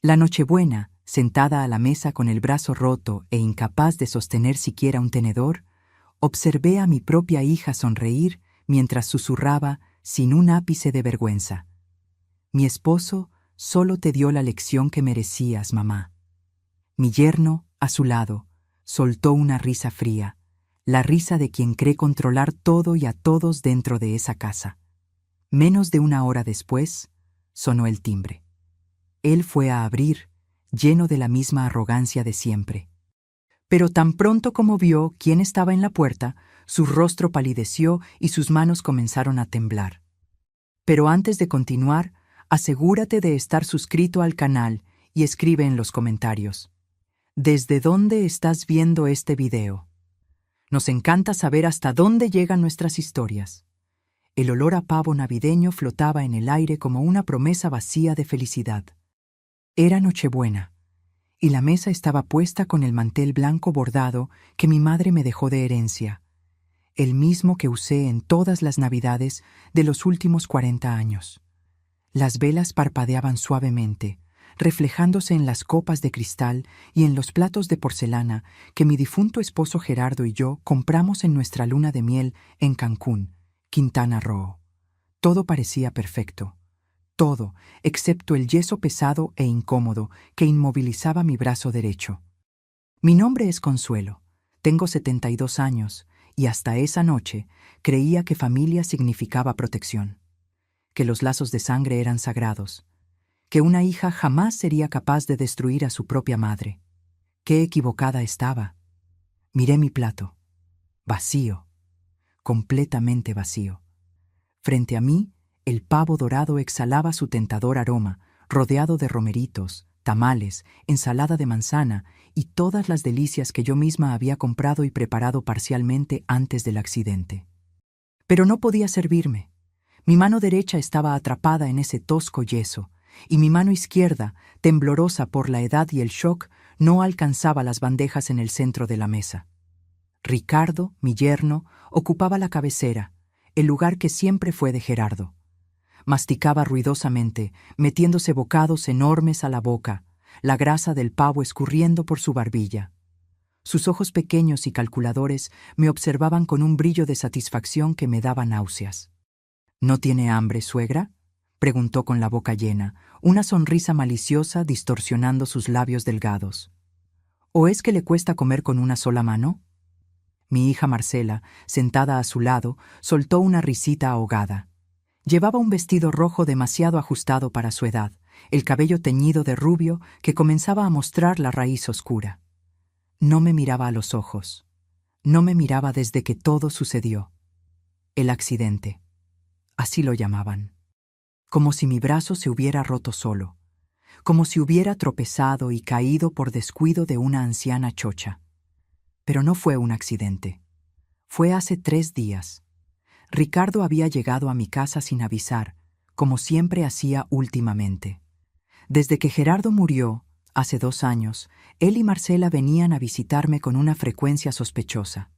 La Nochebuena, sentada a la mesa con el brazo roto e incapaz de sostener siquiera un tenedor, observé a mi propia hija sonreír mientras susurraba sin un ápice de vergüenza: «Mi esposo solo te dio la lección que merecías, mamá». Mi yerno, a su lado, soltó una risa fría, la risa de quien cree controlar todo y a todos dentro de esa casa. Menos de una hora después, sonó el timbre. Él fue a abrir, lleno de la misma arrogancia de siempre. Pero tan pronto como vio quién estaba en la puerta, su rostro palideció y sus manos comenzaron a temblar. Pero antes de continuar, asegúrate de estar suscrito al canal y escribe en los comentarios: ¿desde dónde estás viendo este video? Nos encanta saber hasta dónde llegan nuestras historias. El olor a pavo navideño flotaba en el aire como una promesa vacía de felicidad. Era Nochebuena, y la mesa estaba puesta con el mantel blanco bordado que mi madre me dejó de herencia, el mismo que usé en todas las Navidades de los últimos 40 años. Las velas parpadeaban suavemente, reflejándose en las copas de cristal y en los platos de porcelana que mi difunto esposo Gerardo y yo compramos en nuestra luna de miel en Cancún, Quintana Roo. Todo parecía perfecto. Todo, excepto el yeso pesado e incómodo que inmovilizaba mi brazo derecho. Mi nombre es Consuelo, tengo 72 años, y hasta esa noche creía que familia significaba protección, que los lazos de sangre eran sagrados, que una hija jamás sería capaz de destruir a su propia madre. Qué equivocada estaba. Miré mi plato. Vacío, completamente vacío. Frente a mí, el pavo dorado exhalaba su tentador aroma, rodeado de romeritos, tamales, ensalada de manzana y todas las delicias que yo misma había comprado y preparado parcialmente antes del accidente. Pero no podía servirme. Mi mano derecha estaba atrapada en ese tosco yeso, y mi mano izquierda, temblorosa por la edad y el shock, no alcanzaba las bandejas en el centro de la mesa. Ricardo, mi yerno, ocupaba la cabecera, el lugar que siempre fue de Gerardo. Masticaba ruidosamente, metiéndose bocados enormes a la boca, la grasa del pavo escurriendo por su barbilla. Sus ojos pequeños y calculadores me observaban con un brillo de satisfacción que me daba náuseas. «¿No tiene hambre, suegra?», preguntó con la boca llena, una sonrisa maliciosa distorsionando sus labios delgados. «¿O es que le cuesta comer con una sola mano?». Mi hija Marcela, sentada a su lado, soltó una risita ahogada. Llevaba un vestido rojo demasiado ajustado para su edad, el cabello teñido de rubio que comenzaba a mostrar la raíz oscura. No me miraba a los ojos. No me miraba desde que todo sucedió. El accidente. Así lo llamaban. Como si mi brazo se hubiera roto solo. Como si hubiera tropezado y caído por descuido de una anciana chocha. Pero no fue un accidente. Fue hace 3 días. Ricardo había llegado a mi casa sin avisar, como siempre hacía últimamente. Desde que Gerardo murió, hace 2 años, él y Marcela venían a visitarme con una frecuencia sospechosa.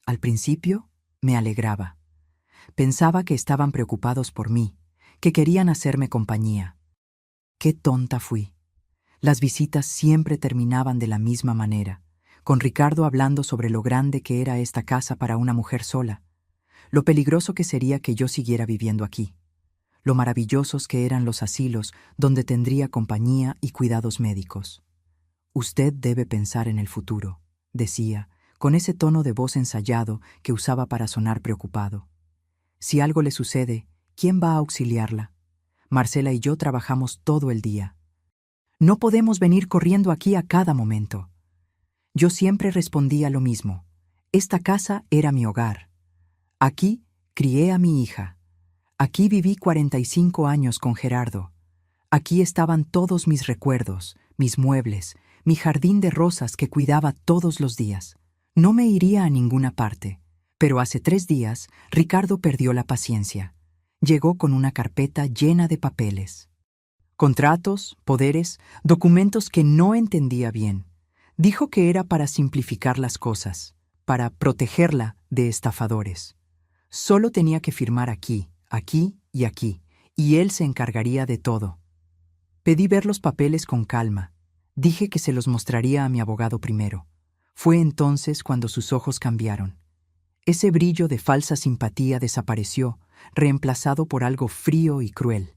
Al principio, me alegraba. Pensaba que estaban preocupados por mí, que querían hacerme compañía. Qué tonta fui. Las visitas siempre terminaban de la misma manera, con Ricardo hablando sobre lo grande que era esta casa para una mujer sola, lo peligroso que sería que yo siguiera viviendo aquí, lo maravillosos que eran los asilos donde tendría compañía y cuidados médicos. «Usted debe pensar en el futuro», decía, con ese tono de voz ensayado que usaba para sonar preocupado. «Si algo le sucede, ¿quién va a auxiliarla? Marcela y yo trabajamos todo el día. No podemos venir corriendo aquí a cada momento». Yo siempre respondía lo mismo. Esta casa era mi hogar. Aquí crié a mi hija. Aquí viví 45 años con Gerardo. Aquí estaban todos mis recuerdos, mis muebles, mi jardín de rosas que cuidaba todos los días. No me iría a ninguna parte. Pero hace 3 días, Ricardo perdió la paciencia. Llegó con una carpeta llena de papeles. Contratos, poderes, documentos que no entendía bien. Dijo que era para simplificar las cosas, para protegerla de estafadores. Solo tenía que firmar aquí, aquí y aquí, y él se encargaría de todo. Pedí ver los papeles con calma. Dije que se los mostraría a mi abogado primero. Fue entonces cuando sus ojos cambiaron. Ese brillo de falsa simpatía desapareció, reemplazado por algo frío y cruel.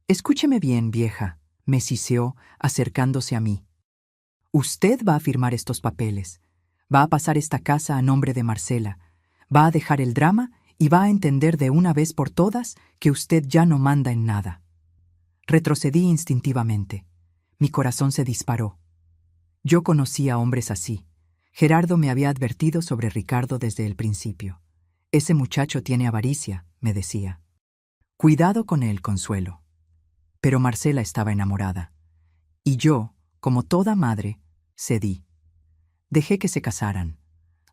«Escúcheme bien, vieja», me siseó, acercándose a mí. «Usted va a firmar estos papeles. Va a pasar esta casa a nombre de Marcela. Va a dejar el drama y va a entender de una vez por todas que usted ya no manda en nada». Retrocedí instintivamente. Mi corazón se disparó. Yo conocía a hombres así. Gerardo me había advertido sobre Ricardo desde el principio. «Ese muchacho tiene avaricia», me decía. «Cuidado con él, Consuelo». Pero Marcela estaba enamorada. Y yo, como toda madre, cedí. Dejé que se casaran.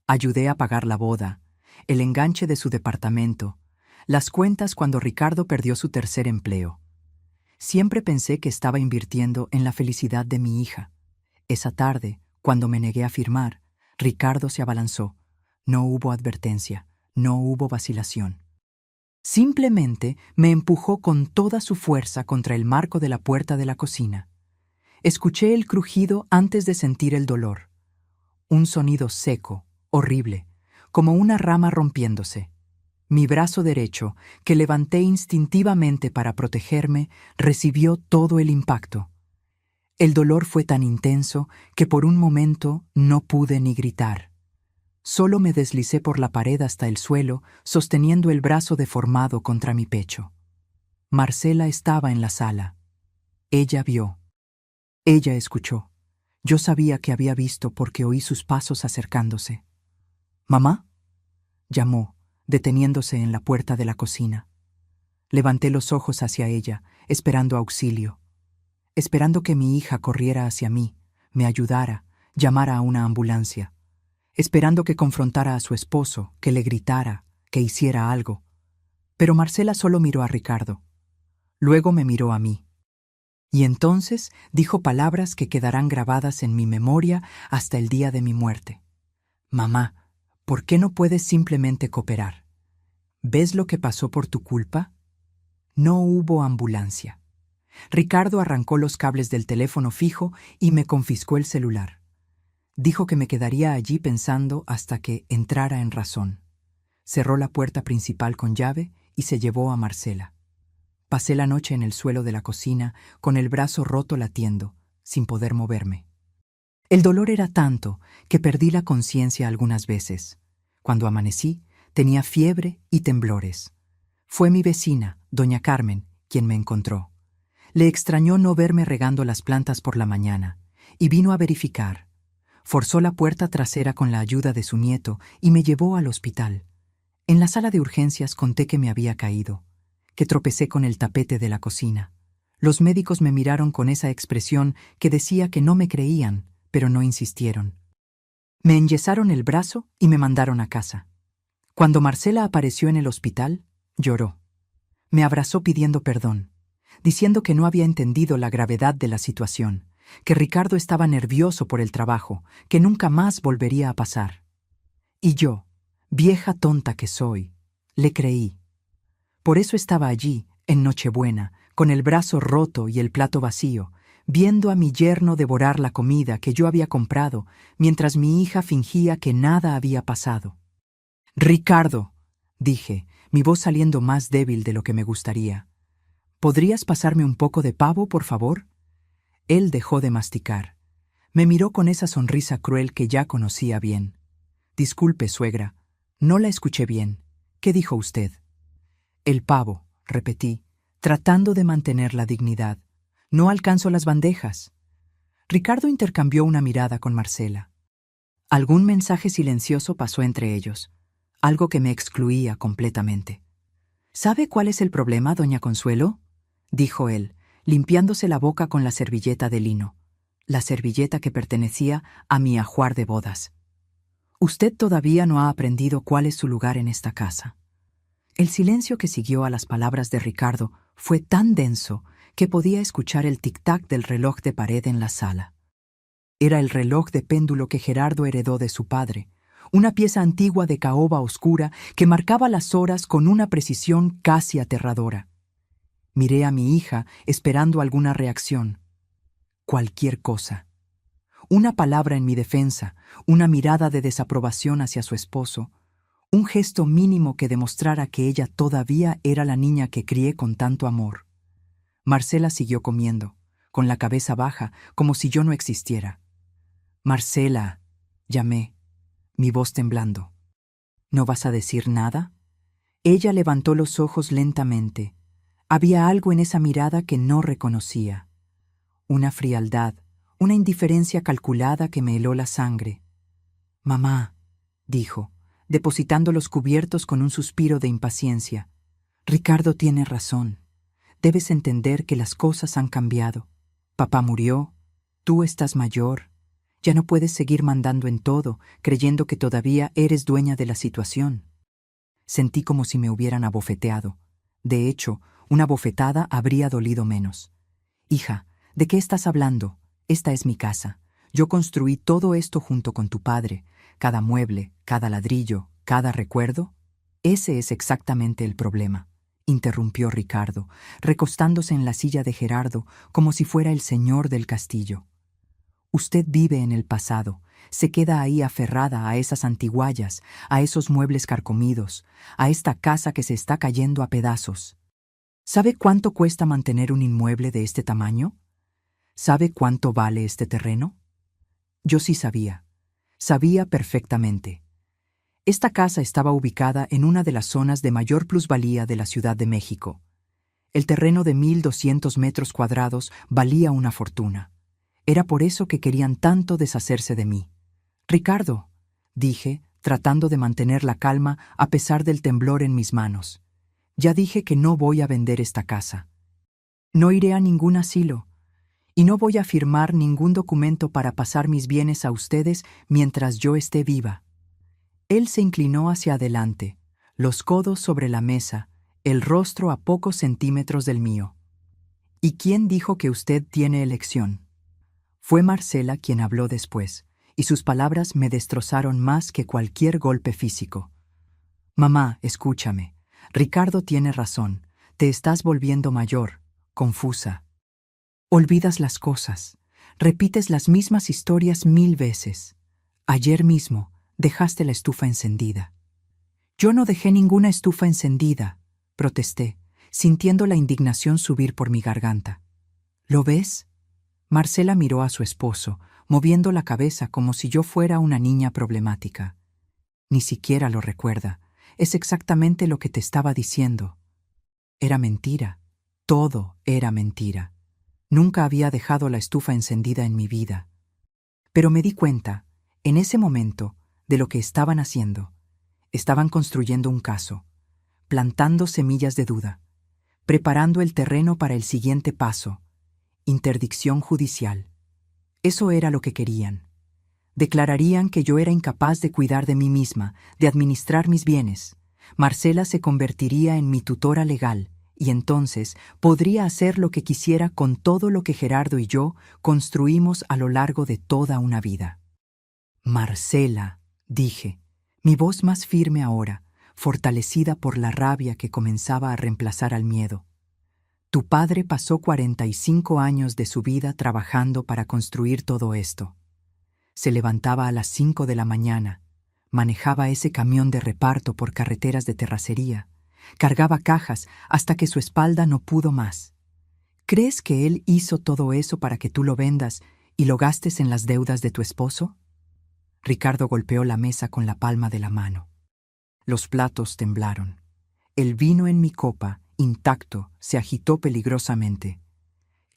Ayudé a pagar la boda, el enganche de su departamento, las cuentas cuando Ricardo perdió su tercer empleo. Siempre pensé que estaba invirtiendo en la felicidad de mi hija. Esa tarde, cuando me negué a firmar, Ricardo se abalanzó. No hubo advertencia, no hubo vacilación. Simplemente me empujó con toda su fuerza contra el marco de la puerta de la cocina. Escuché el crujido antes de sentir el dolor. Un sonido seco, horrible, como una rama rompiéndose. Mi brazo derecho, que levanté instintivamente para protegerme, recibió todo el impacto. El dolor fue tan intenso que por un momento no pude ni gritar. Solo me deslicé por la pared hasta el suelo, sosteniendo el brazo deformado contra mi pecho. Marcela estaba en la sala. Ella vio. Ella escuchó. Yo sabía que había visto porque oí sus pasos acercándose. «¿Mamá?», llamó, deteniéndose en la puerta de la cocina. Levanté los ojos hacia ella, esperando auxilio. Esperando que mi hija corriera hacia mí, me ayudara, llamara a una ambulancia. Esperando que confrontara a su esposo, que le gritara, que hiciera algo. Pero Marcela solo miró a Ricardo. Luego me miró a mí. Y entonces dijo palabras que quedarán grabadas en mi memoria hasta el día de mi muerte. «Mamá, ¿por qué no puedes simplemente cooperar? ¿Ves lo que pasó por tu culpa?» No hubo ambulancia. Ricardo arrancó los cables del teléfono fijo y me confiscó el celular. Dijo que me quedaría allí pensando hasta que entrara en razón. Cerró la puerta principal con llave y se llevó a Marcela. Pasé la noche en el suelo de la cocina, con el brazo roto latiendo, sin poder moverme. El dolor era tanto que perdí la conciencia algunas veces. Cuando amanecí, tenía fiebre y temblores. Fue mi vecina, doña Carmen, quien me encontró. Le extrañó no verme regando las plantas por la mañana, y vino a verificar. Forzó la puerta trasera con la ayuda de su nieto y me llevó al hospital. En la sala de urgencias conté que me había caído, que tropecé con el tapete de la cocina. Los médicos me miraron con esa expresión que decía que no me creían, pero no insistieron. Me enyesaron el brazo y me mandaron a casa. Cuando Marcela apareció en el hospital, lloró. Me abrazó pidiendo perdón, diciendo que no había entendido la gravedad de la situación, que Ricardo estaba nervioso por el trabajo, que nunca más volvería a pasar. Y yo, vieja tonta que soy, le creí. Por eso estaba allí, en Nochebuena, con el brazo roto y el plato vacío, viendo a mi yerno devorar la comida que yo había comprado, mientras mi hija fingía que nada había pasado. «Ricardo», dije, mi voz saliendo más débil de lo que me gustaría, «¿podrías pasarme un poco de pavo, por favor?» Él dejó de masticar. Me miró con esa sonrisa cruel que ya conocía bien. «Disculpe, suegra, no la escuché bien. ¿Qué dijo usted?» «El pavo», repetí, tratando de mantener la dignidad. «No alcanzo las bandejas». Ricardo intercambió una mirada con Marcela. Algún mensaje silencioso pasó entre ellos, algo que me excluía completamente. «¿Sabe cuál es el problema, doña Consuelo?», dijo él, limpiándose la boca con la servilleta de lino, la servilleta que pertenecía a mi ajuar de bodas. «Usted todavía no ha aprendido cuál es su lugar en esta casa». El silencio que siguió a las palabras de Ricardo fue tan denso que podía escuchar el tic-tac del reloj de pared en la sala. Era el reloj de péndulo que Gerardo heredó de su padre, una pieza antigua de caoba oscura que marcaba las horas con una precisión casi aterradora. Miré a mi hija esperando alguna reacción. Cualquier cosa. Una palabra en mi defensa, una mirada de desaprobación hacia su esposo, un gesto mínimo que demostrara que ella todavía era la niña que crié con tanto amor. Marcela siguió comiendo, con la cabeza baja, como si yo no existiera. «Marcela», llamé, mi voz temblando. «¿No vas a decir nada?» Ella levantó los ojos lentamente. Había algo en esa mirada que no reconocía. Una frialdad, una indiferencia calculada que me heló la sangre. «Mamá», dijo, depositando los cubiertos con un suspiro de impaciencia. «Ricardo tiene razón. Debes entender que las cosas han cambiado. Papá murió, tú estás mayor. Ya no puedes seguir mandando en todo, creyendo que todavía eres dueña de la situación». Sentí como si me hubieran abofeteado. De hecho, una bofetada habría dolido menos. «Hija, ¿de qué estás hablando? Esta es mi casa. Yo construí todo esto junto con tu padre. Cada mueble, cada ladrillo, cada recuerdo». «Ese es exactamente el problema», interrumpió Ricardo, recostándose en la silla de Gerardo como si fuera el señor del castillo. «Usted vive en el pasado, se queda ahí aferrada a esas antiguallas, a esos muebles carcomidos, a esta casa que se está cayendo a pedazos. ¿Sabe cuánto cuesta mantener un inmueble de este tamaño? ¿Sabe cuánto vale este terreno?» Yo sí sabía perfectamente. Esta casa estaba ubicada en una de las zonas de mayor plusvalía de la Ciudad de México. El terreno de 1,200 metros cuadrados valía una fortuna. Era por eso que querían tanto deshacerse de mí. «Ricardo», dije, tratando de mantener la calma a pesar del temblor en mis manos. «Ya dije que no voy a vender esta casa. No iré a ningún asilo. Y no voy a firmar ningún documento para pasar mis bienes a ustedes mientras yo esté viva». Él se inclinó hacia adelante, los codos sobre la mesa, el rostro a pocos centímetros del mío. «¿Y quién dijo que usted tiene elección?» Fue Marcela quien habló después, y sus palabras me destrozaron más que cualquier golpe físico. «Mamá, escúchame. Ricardo tiene razón. Te estás volviendo mayor, confusa. Olvidas las cosas. Repites las mismas historias 1000 veces. Ayer mismo dejaste la estufa encendida». «Yo no dejé ninguna estufa encendida», protesté, sintiendo la indignación subir por mi garganta. «¿Lo ves?». Marcela miró a su esposo, moviendo la cabeza como si yo fuera una niña problemática. «Ni siquiera lo recuerda. Es exactamente lo que te estaba diciendo». Era mentira. Todo era mentira. Nunca había dejado la estufa encendida en mi vida. Pero me di cuenta, en ese momento, de lo que estaban haciendo. Estaban construyendo un caso, plantando semillas de duda, preparando el terreno para el siguiente paso: interdicción judicial. Eso era lo que querían. Declararían que yo era incapaz de cuidar de mí misma, de administrar mis bienes. Marcela se convertiría en mi tutora legal, y entonces podría hacer lo que quisiera con todo lo que Gerardo y yo construimos a lo largo de toda una vida. «Marcela», dije, mi voz más firme ahora, fortalecida por la rabia que comenzaba a reemplazar al miedo. «Tu padre pasó 45 años de su vida trabajando para construir todo esto. Se levantaba a las 5 de la mañana, manejaba ese camión de reparto por carreteras de terracería, cargaba cajas hasta que su espalda no pudo más. ¿Crees que él hizo todo eso para que tú lo vendas y lo gastes en las deudas de tu esposo?» Ricardo golpeó la mesa con la palma de la mano. Los platos temblaron. El vino en mi copa, intacto, se agitó peligrosamente.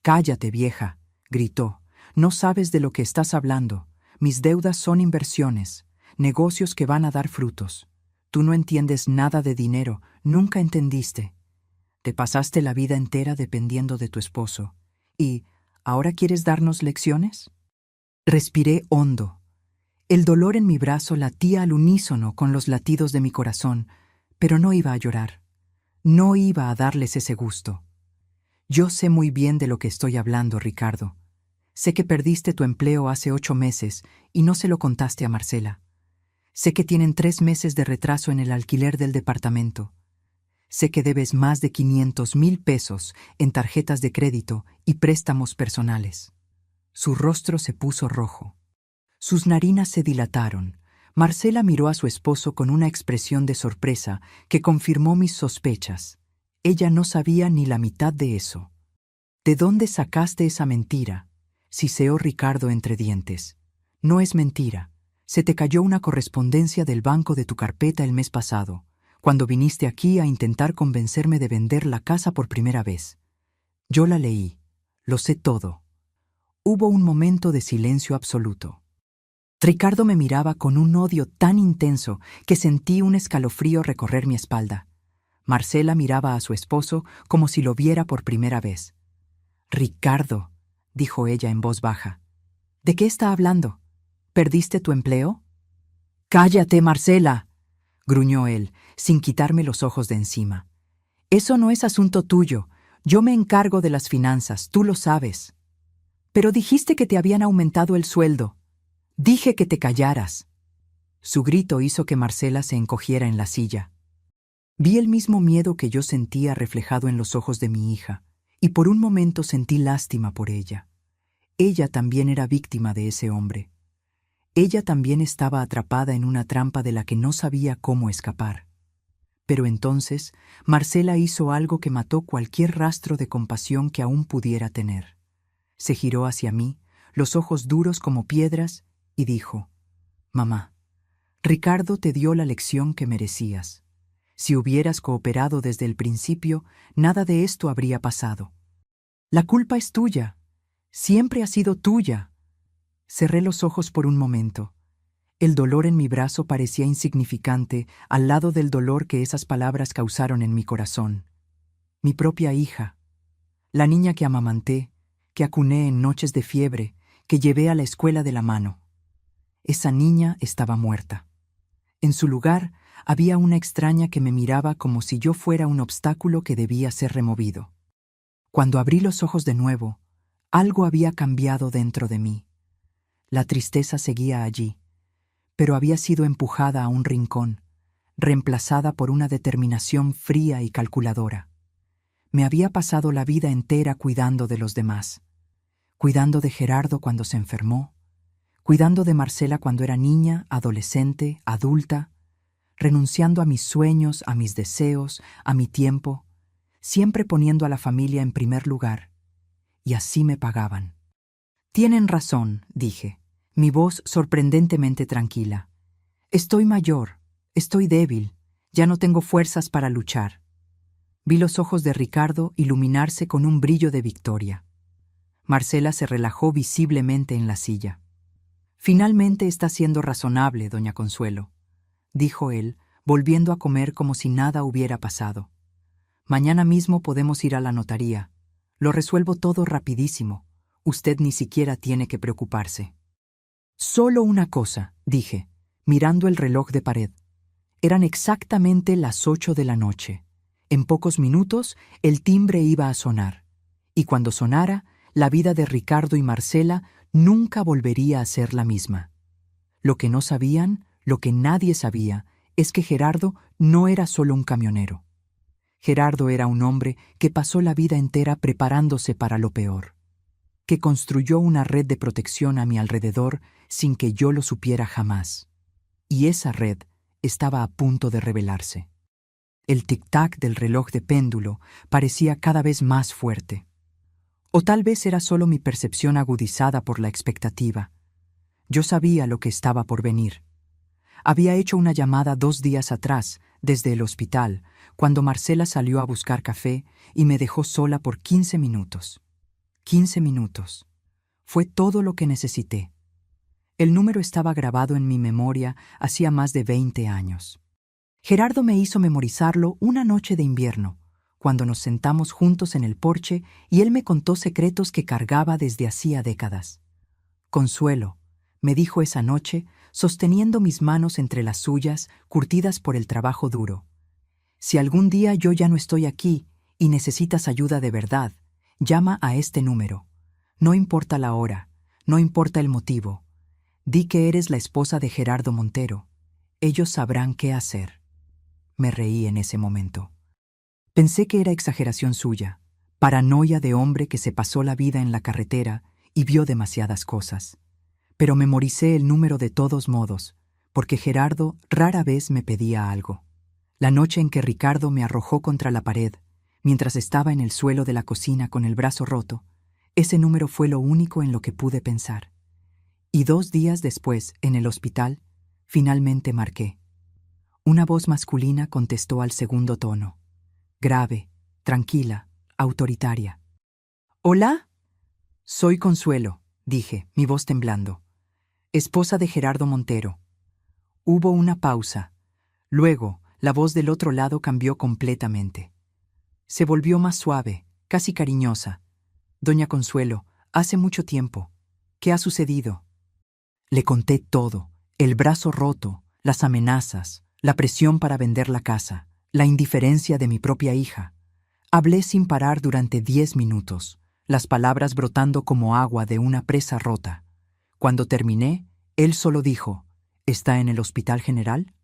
«Cállate, vieja», gritó. «No sabes de lo que estás hablando. Mis deudas son inversiones, negocios que van a dar frutos. Tú no entiendes nada de dinero, nunca entendiste. Te pasaste la vida entera dependiendo de tu esposo. ¿Y ahora quieres darnos lecciones?» Respiré hondo. El dolor en mi brazo latía al unísono con los latidos de mi corazón, pero no iba a llorar. No iba a darles ese gusto. «Yo sé muy bien de lo que estoy hablando, Ricardo. Sé que perdiste tu empleo hace 8 meses y no se lo contaste a Marcela. Sé que tienen 3 meses de retraso en el alquiler del departamento. Sé que debes más de 500,000 pesos en tarjetas de crédito y préstamos personales. Su rostro se puso rojo. Sus narinas se dilataron. Marcela miró a su esposo con una expresión de sorpresa que confirmó mis sospechas. Ella no sabía ni la mitad de eso. ¿De dónde sacaste esa mentira?, siseó Ricardo entre dientes. No es mentira. Se te cayó una correspondencia del banco de tu carpeta el mes pasado, cuando viniste aquí a intentar convencerme de vender la casa por primera vez. Yo la leí. Lo sé todo. Hubo un momento de silencio absoluto. Ricardo me miraba con un odio tan intenso que sentí un escalofrío recorrer mi espalda. Marcela miraba a su esposo como si lo viera por primera vez. «Ricardo», dijo ella en voz baja, «¿de qué está hablando? ¿Perdiste tu empleo?» «Cállate, Marcela», gruñó él, sin quitarme los ojos de encima. «Eso no es asunto tuyo. Yo me encargo de las finanzas, tú lo sabes». «Pero dijiste que te habían aumentado el sueldo». «Dije que te callaras». Su grito hizo que Marcela se encogiera en la silla. Vi el mismo miedo que yo sentía reflejado en los ojos de mi hija, y por un momento sentí lástima por ella. Ella también era víctima de ese hombre. Ella también estaba atrapada en una trampa de la que no sabía cómo escapar. Pero entonces, Marcela hizo algo que mató cualquier rastro de compasión que aún pudiera tener. Se giró hacia mí, los ojos duros como piedras, y dijo: «Mamá, Ricardo te dio la lección que merecías. Si hubieras cooperado desde el principio, nada de esto habría pasado. La culpa es tuya. Siempre ha sido tuya». Cerré los ojos por un momento. El dolor en mi brazo parecía insignificante al lado del dolor que esas palabras causaron en mi corazón. Mi propia hija, la niña que amamanté, que acuné en noches de fiebre, que llevé a la escuela de la mano. Esa niña estaba muerta. En su lugar había una extraña que me miraba como si yo fuera un obstáculo que debía ser removido. Cuando abrí los ojos de nuevo, algo había cambiado dentro de mí. La tristeza seguía allí, pero había sido empujada a un rincón, reemplazada por una determinación fría y calculadora. Me había pasado la vida entera cuidando de los demás, cuidando de Gerardo cuando se enfermó, cuidando de Marcela cuando era niña, adolescente, adulta, renunciando a mis sueños, a mis deseos, a mi tiempo, siempre poniendo a la familia en primer lugar. Y así me pagaban. «Tienen razón», dije, mi voz sorprendentemente tranquila. «Estoy mayor, estoy débil, ya no tengo fuerzas para luchar». Vi los ojos de Ricardo iluminarse con un brillo de victoria. Marcela se relajó visiblemente en la silla. «Finalmente está siendo razonable, doña Consuelo», dijo él, volviendo a comer como si nada hubiera pasado. «Mañana mismo podemos ir a la notaría. Lo resuelvo todo rapidísimo. Usted ni siquiera tiene que preocuparse». «Solo una cosa», dije, mirando el reloj de pared. Eran exactamente las 8 de la noche. En pocos minutos el timbre iba a sonar. Y cuando sonara, la vida de Ricardo y Marcela nunca volvería a ser la misma. Lo que no sabían, lo que nadie sabía, es que Gerardo no era solo un camionero. Gerardo era un hombre que pasó la vida entera preparándose para lo peor, que construyó una red de protección a mi alrededor sin que yo lo supiera jamás. Y esa red estaba a punto de revelarse. El tic-tac del reloj de péndulo parecía cada vez más fuerte. O tal vez era solo mi percepción agudizada por la expectativa. Yo sabía lo que estaba por venir. Había hecho una llamada 2 días atrás, desde el hospital, cuando Marcela salió a buscar café y me dejó sola por 15 minutos. 15 minutos. Fue todo lo que necesité. El número estaba grabado en mi memoria hacía más de 20 años. Gerardo me hizo memorizarlo una noche de invierno, cuando nos sentamos juntos en el porche y él me contó secretos que cargaba desde hacía décadas. «Consuelo», me dijo esa noche, sosteniendo mis manos entre las suyas, curtidas por el trabajo duro. «Si algún día yo ya no estoy aquí y necesitas ayuda de verdad, llama a este número. No importa la hora, no importa el motivo. Di que eres la esposa de Gerardo Montero. Ellos sabrán qué hacer». Me reí en ese momento. Pensé que era exageración suya, paranoia de hombre que se pasó la vida en la carretera y vio demasiadas cosas. Pero memoricé el número de todos modos, porque Gerardo rara vez me pedía algo. La noche en que Ricardo me arrojó contra la pared, mientras estaba en el suelo de la cocina con el brazo roto, ese número fue lo único en lo que pude pensar. Y 2 días después, en el hospital, finalmente marqué. Una voz masculina contestó al segundo tono, grave, tranquila, autoritaria. «¿Hola?» «Soy Consuelo», dije, mi voz temblando. «Esposa de Gerardo Montero». Hubo una pausa. Luego, la voz del otro lado cambió completamente. Se volvió más suave, casi cariñosa. «Doña Consuelo, hace mucho tiempo. ¿Qué ha sucedido?» Le conté todo, el brazo roto, las amenazas, la presión para vender la casa, la indiferencia de mi propia hija. Hablé sin parar durante 10 minutos, las palabras brotando como agua de una presa rota. Cuando terminé, él solo dijo, «¿Está en el Hospital General?»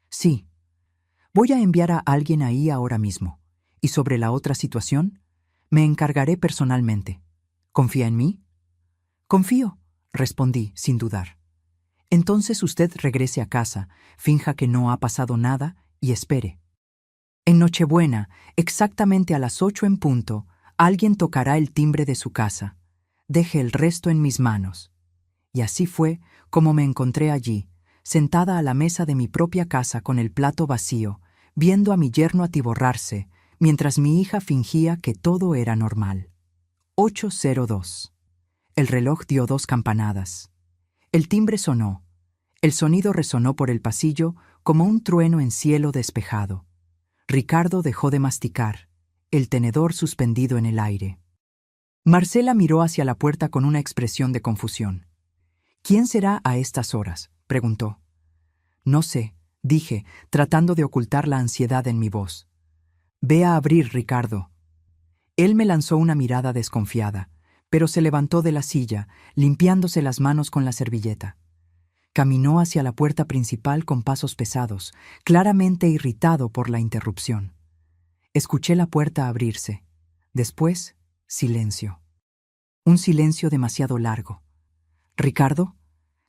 «Sí. Voy a enviar a alguien ahí ahora mismo. Y sobre la otra situación, me encargaré personalmente. ¿Confía en mí?» «Confío», respondí sin dudar. «Entonces usted regrese a casa, finja que no ha pasado nada y espere. En Nochebuena, exactamente a las 8 en punto, alguien tocará el timbre de su casa. Deje el resto en mis manos». Y así fue como me encontré allí, sentada a la mesa de mi propia casa con el plato vacío, viendo a mi yerno atiborrarse, mientras mi hija fingía que todo era normal. 8:02. El reloj dio 2 campanadas. El timbre sonó. El sonido resonó por el pasillo como un trueno en cielo despejado. Ricardo dejó de masticar, el tenedor suspendido en el aire. Marcela miró hacia la puerta con una expresión de confusión. «¿Quién será a estas horas?», preguntó. «No sé», dije, tratando de ocultar la ansiedad en mi voz. «Ve a abrir, Ricardo». Él me lanzó una mirada desconfiada, pero se levantó de la silla, limpiándose las manos con la servilleta. Caminó hacia la puerta principal con pasos pesados, claramente irritado por la interrupción. Escuché la puerta abrirse. Después, silencio. Un silencio demasiado largo. «¿Ricardo?»,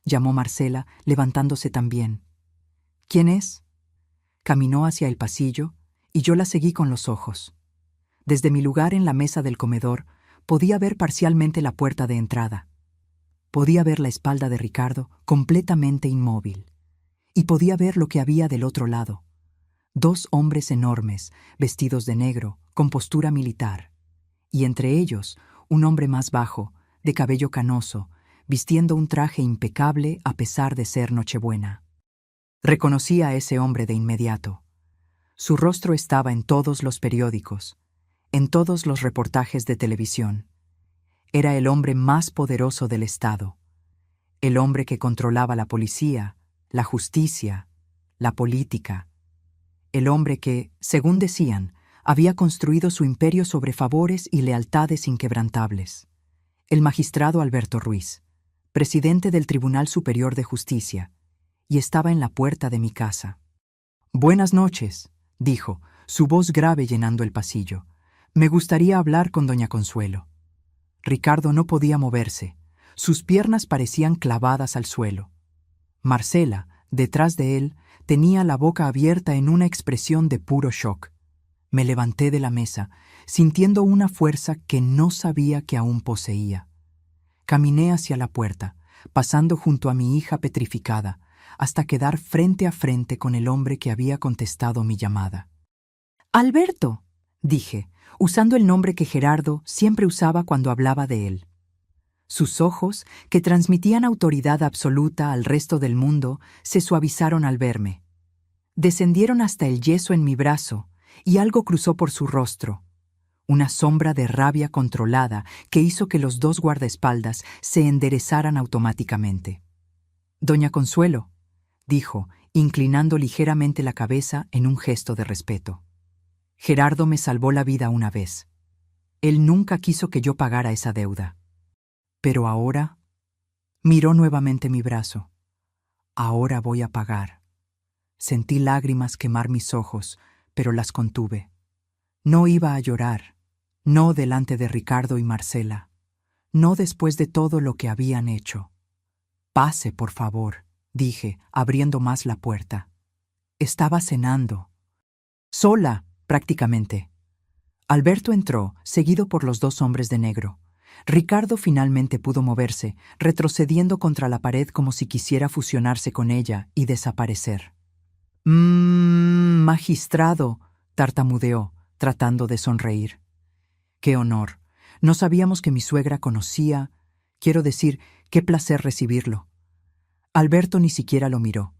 llamó Marcela, levantándose también. «¿Quién es?». Caminó hacia el pasillo y yo la seguí con los ojos. Desde mi lugar en la mesa del comedor podía ver parcialmente la puerta de entrada. Podía ver la espalda de Ricardo completamente inmóvil. Y podía ver lo que había del otro lado. 2 hombres enormes, vestidos de negro, con postura militar. Y entre ellos, un hombre más bajo, de cabello canoso, vistiendo un traje impecable a pesar de ser Nochebuena. Reconocí a ese hombre de inmediato. Su rostro estaba en todos los periódicos, en todos los reportajes de televisión. Era el hombre más poderoso del Estado, el hombre que controlaba la policía, la justicia, la política, el hombre que, según decían, había construido su imperio sobre favores y lealtades inquebrantables. El magistrado Alberto Ruiz, presidente del Tribunal Superior de Justicia, y estaba en la puerta de mi casa. «Buenas noches», dijo, su voz grave llenando el pasillo. «Me gustaría hablar con doña Consuelo». Ricardo no podía moverse. Sus piernas parecían clavadas al suelo. Marcela, detrás de él, tenía la boca abierta en una expresión de puro shock. Me levanté de la mesa, sintiendo una fuerza que no sabía que aún poseía. Caminé hacia la puerta, pasando junto a mi hija petrificada, hasta quedar frente a frente con el hombre que había contestado mi llamada. «Alberto», dije, usando el nombre que Gerardo siempre usaba cuando hablaba de él. Sus ojos, que transmitían autoridad absoluta al resto del mundo, se suavizaron al verme. Descendieron hasta el yeso en mi brazo, y algo cruzó por su rostro. Una sombra de rabia controlada que hizo que los 2 guardaespaldas se enderezaran automáticamente. «Doña Consuelo», dijo, inclinando ligeramente la cabeza en un gesto de respeto. «Gerardo me salvó la vida una vez. Él nunca quiso que yo pagara esa deuda. Pero ahora...». Miró nuevamente mi brazo. «Ahora voy a pagar». Sentí lágrimas quemar mis ojos, pero las contuve. No iba a llorar, no delante de Ricardo y Marcela, no después de todo lo que habían hecho. «Pase, por favor», dije, abriendo más la puerta. Estaba cenando. Sola, prácticamente. Alberto entró, seguido por los dos hombres de negro. Ricardo finalmente pudo moverse, retrocediendo contra la pared como si quisiera fusionarse con ella y desaparecer. Magistrado», tartamudeó, tratando de sonreír. «Qué honor. No sabíamos que mi suegra conocía. Quiero decir, qué placer recibirlo». Alberto ni siquiera lo miró.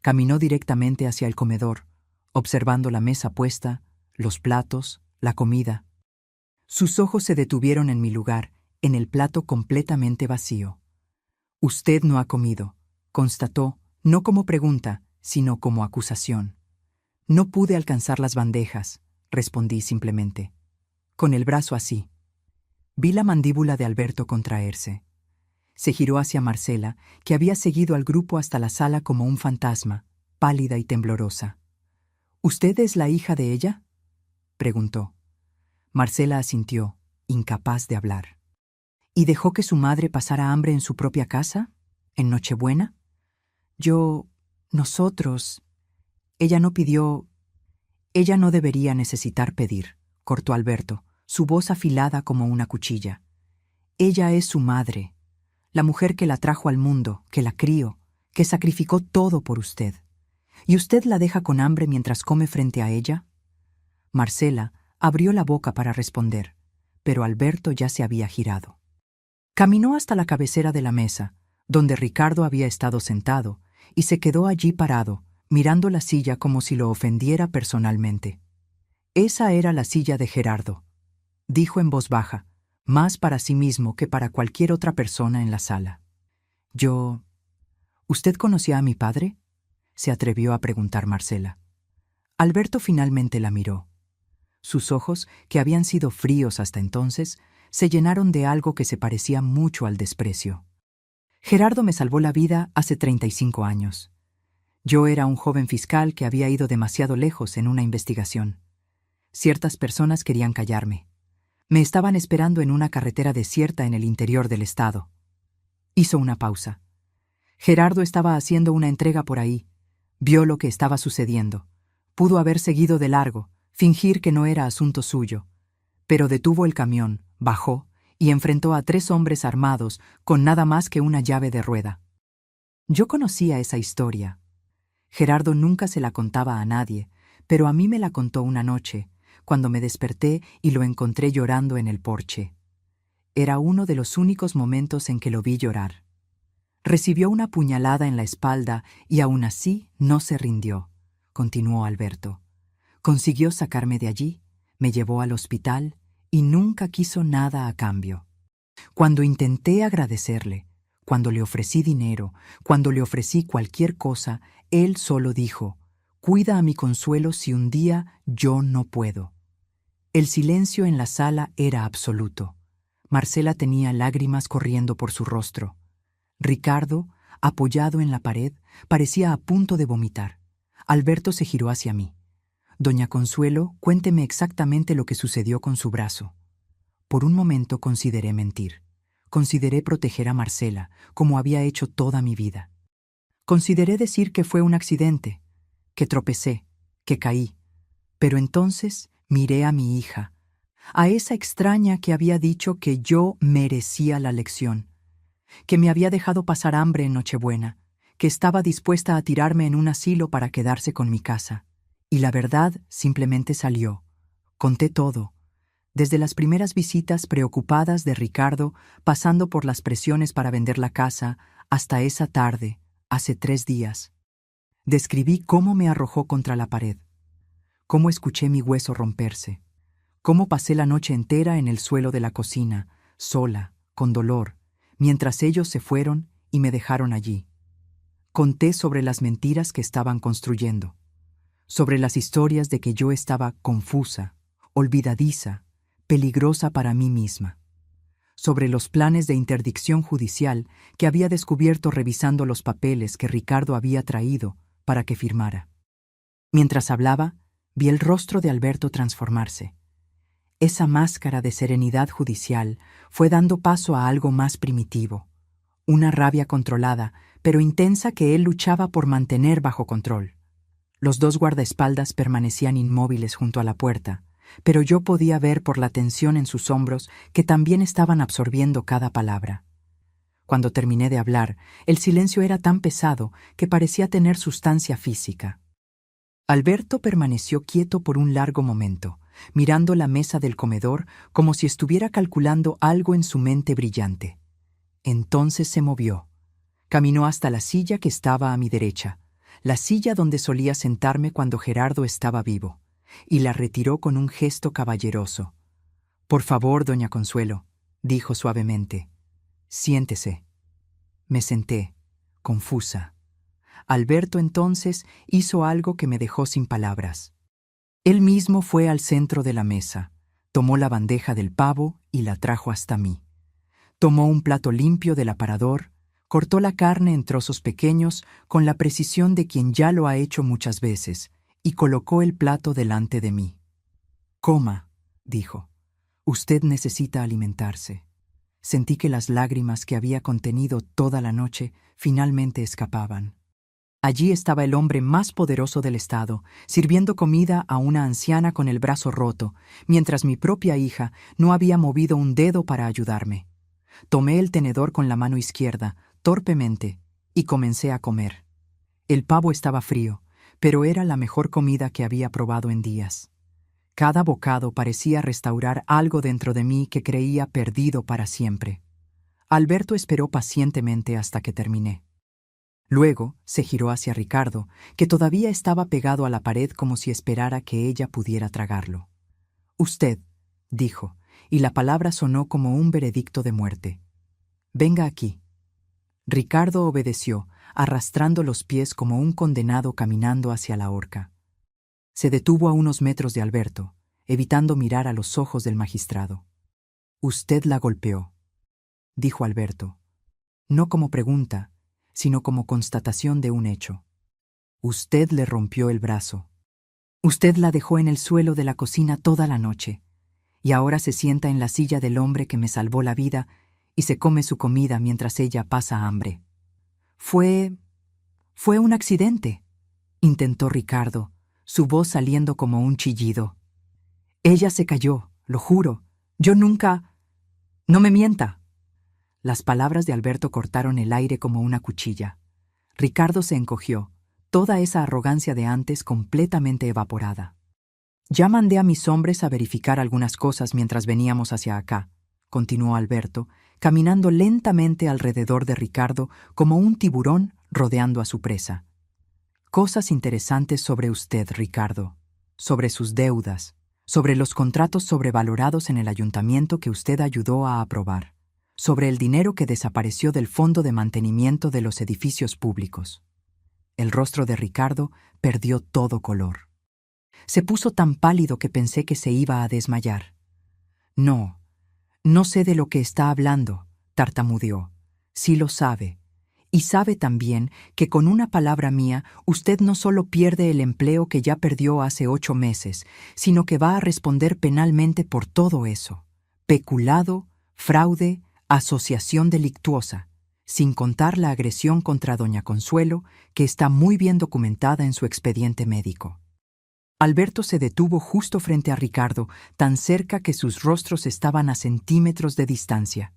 Caminó directamente hacia el comedor, observando la mesa puesta, los platos, la comida. Sus ojos se detuvieron en mi lugar, en el plato completamente vacío. «Usted no ha comido», constató, no como pregunta, sino como acusación. «No pude alcanzar las bandejas», respondí simplemente. Con el brazo así. Vi la mandíbula de Alberto contraerse. Se giró hacia Marcela, que había seguido al grupo hasta la sala como un fantasma, pálida y temblorosa. «¿Usted es la hija de ella?», preguntó. Marcela asintió, incapaz de hablar. «¿Y dejó que su madre pasara hambre en su propia casa? ¿En Nochebuena?» Nosotros... Ella no pidió... Ella no debería necesitar pedir», cortó Alberto, su voz afilada como una cuchilla. «Ella es su madre, la mujer que la trajo al mundo, que la crió, que sacrificó todo por usted. ¿Y usted la deja con hambre mientras come frente a ella?» Marcela abrió la boca para responder, pero Alberto ya se había girado. Caminó hasta la cabecera de la mesa, donde Ricardo había estado sentado, y se quedó allí parado, mirando la silla como si lo ofendiera personalmente. «Esa era la silla de Gerardo», dijo en voz baja, más para sí mismo que para cualquier otra persona en la sala. «¿Usted conocía a mi padre?», se atrevió a preguntar Marcela. Alberto finalmente la miró. Sus ojos, que habían sido fríos hasta entonces, se llenaron de algo que se parecía mucho al desprecio. «Gerardo me salvó la vida hace 35 años. Yo era un joven fiscal que había ido demasiado lejos en una investigación. Ciertas personas querían callarme. Me estaban esperando en una carretera desierta en el interior del estado». Hizo una pausa. «Gerardo estaba haciendo una entrega por ahí. Vio lo que estaba sucediendo. Pudo haber seguido de largo, fingir que no era asunto suyo. Pero detuvo el camión, bajó y enfrentó a 3 hombres armados con nada más que una llave de rueda. Yo conocía esa historia. Gerardo nunca se la contaba a nadie, pero a mí me la contó una noche, cuando me desperté y lo encontré llorando en el porche. Era uno de los únicos momentos en que lo vi llorar. Recibió una puñalada en la espalda y aún así no se rindió», continuó Alberto. «Consiguió sacarme de allí, me llevó al hospital y nunca quiso nada a cambio. Cuando intenté agradecerle, cuando le ofrecí dinero, cuando le ofrecí cualquier cosa, él solo dijo: «Cuida a mi Consuelo si un día yo no puedo». El silencio en la sala era absoluto. Marcela tenía lágrimas corriendo por su rostro. Ricardo, apoyado en la pared, parecía a punto de vomitar. Alberto se giró hacia mí. «Doña Consuelo, cuénteme exactamente lo que sucedió con su brazo». Por un momento consideré mentir. Consideré proteger a Marcela, como había hecho toda mi vida. Consideré decir que fue un accidente, que tropecé, que caí. Pero entonces miré a mi hija, a esa extraña que había dicho que yo merecía la lección, que me había dejado pasar hambre en Nochebuena, que estaba dispuesta a tirarme en un asilo para quedarse con mi casa. Y la verdad simplemente salió. Conté todo, desde las primeras visitas preocupadas de Ricardo, pasando por las presiones para vender la casa, hasta esa tarde, hace 3 días. Describí cómo me arrojó contra la pared, cómo escuché mi hueso romperse, cómo pasé la noche entera en el suelo de la cocina, sola, con dolor, mientras ellos se fueron y me dejaron allí. Conté sobre las mentiras que estaban construyendo, sobre las historias de que yo estaba confusa, olvidadiza, peligrosa para mí misma, sobre los planes de interdicción judicial que había descubierto revisando los papeles que Ricardo había traído para que firmara. Mientras hablaba, vi el rostro de Alberto transformarse. Esa máscara de serenidad judicial fue dando paso a algo más primitivo, una rabia controlada, pero intensa que él luchaba por mantener bajo control. Los dos guardaespaldas permanecían inmóviles junto a la puerta, pero yo podía ver por la tensión en sus hombros que también estaban absorbiendo cada palabra. Cuando terminé de hablar, el silencio era tan pesado que parecía tener sustancia física. Alberto permaneció quieto por un largo momento, mirando la mesa del comedor como si estuviera calculando algo en su mente brillante. Entonces se movió. Caminó hasta la silla que estaba a mi derecha, la silla donde solía sentarme cuando Gerardo estaba vivo, y la retiró con un gesto caballeroso. «Por favor, doña Consuelo», dijo suavemente. «Siéntese». Me senté, confusa. Alberto entonces hizo algo que me dejó sin palabras. Él mismo fue al centro de la mesa, tomó la bandeja del pavo y la trajo hasta mí. Tomó un plato limpio del aparador, cortó la carne en trozos pequeños con la precisión de quien ya lo ha hecho muchas veces, y colocó el plato delante de mí. «Coma», dijo. «Usted necesita alimentarse». Sentí que las lágrimas que había contenido toda la noche finalmente escapaban. Allí estaba el hombre más poderoso del estado, sirviendo comida a una anciana con el brazo roto, mientras mi propia hija no había movido un dedo para ayudarme. Tomé el tenedor con la mano izquierda, torpemente, y comencé a comer. El pavo estaba frío, pero era la mejor comida que había probado en días. Cada bocado parecía restaurar algo dentro de mí que creía perdido para siempre. Alberto esperó pacientemente hasta que terminé. Luego se giró hacia Ricardo, que todavía estaba pegado a la pared como si esperara que ella pudiera tragarlo. «Usted», dijo, y la palabra sonó como un veredicto de muerte. «Venga aquí». Ricardo obedeció, arrastrando los pies como un condenado caminando hacia la horca. Se detuvo a unos metros de Alberto, evitando mirar a los ojos del magistrado. «Usted la golpeó», dijo Alberto, no como pregunta, sino como constatación de un hecho. «Usted le rompió el brazo. Usted la dejó en el suelo de la cocina toda la noche, y ahora se sienta en la silla del hombre que me salvó la vida y se come su comida mientras ella pasa hambre». Fue un accidente», intentó Ricardo, su voz saliendo como un chillido. «Ella se cayó, lo juro. Yo nunca... No me mienta». Las palabras de Alberto cortaron el aire como una cuchilla. Ricardo se encogió, toda esa arrogancia de antes completamente evaporada. «Ya mandé a mis hombres a verificar algunas cosas mientras veníamos hacia acá», continuó Alberto, caminando lentamente alrededor de Ricardo como un tiburón rodeando a su presa. «Cosas interesantes sobre usted, Ricardo, sobre sus deudas, sobre los contratos sobrevalorados en el ayuntamiento que usted ayudó a aprobar, sobre el dinero que desapareció del fondo de mantenimiento de los edificios públicos». El rostro de Ricardo perdió todo color. Se puso tan pálido que pensé que se iba a desmayar. No sé de lo que está hablando», tartamudeó. «Sí lo sabe. Y sabe también que con una palabra mía usted no solo pierde el empleo que ya perdió hace 8 meses, sino que va a responder penalmente por todo eso. Peculado, fraude, asociación delictuosa, sin contar la agresión contra doña Consuelo, que está muy bien documentada en su expediente médico». Alberto se detuvo justo frente a Ricardo, tan cerca que sus rostros estaban a centímetros de distancia.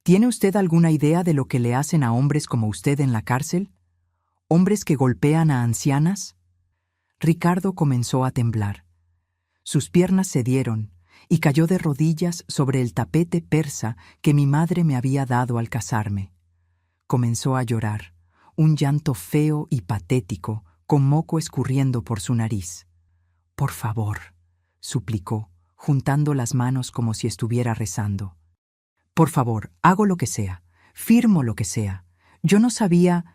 «¿Tiene usted alguna idea de lo que le hacen a hombres como usted en la cárcel? ¿Hombres que golpean a ancianas?» Ricardo comenzó a temblar. Sus piernas cedieron y cayó de rodillas sobre el tapete persa que mi madre me había dado al casarme. Comenzó a llorar, un llanto feo y patético, con moco escurriendo por su nariz. «Por favor», suplicó, juntando las manos como si estuviera rezando. «Por favor, hago lo que sea, firmo lo que sea. Yo no sabía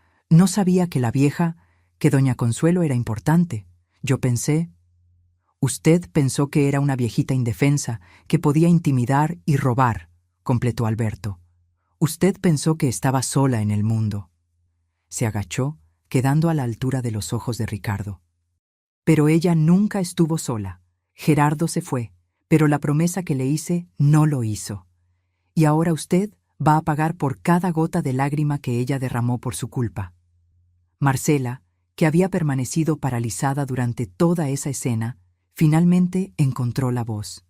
que la vieja, que doña Consuelo era importante. Yo pensé...». «Usted pensó que era una viejita indefensa, que podía intimidar y robar», completó Alberto. «Usted pensó que estaba sola en el mundo». Se agachó, quedando a la altura de los ojos de Ricardo. «Pero ella nunca estuvo sola. Gerardo se fue, pero la promesa que le hice no lo hizo. Y ahora usted va a pagar por cada gota de lágrima que ella derramó por su culpa. Marcela, que había permanecido paralizada durante toda esa escena, finalmente encontró la voz.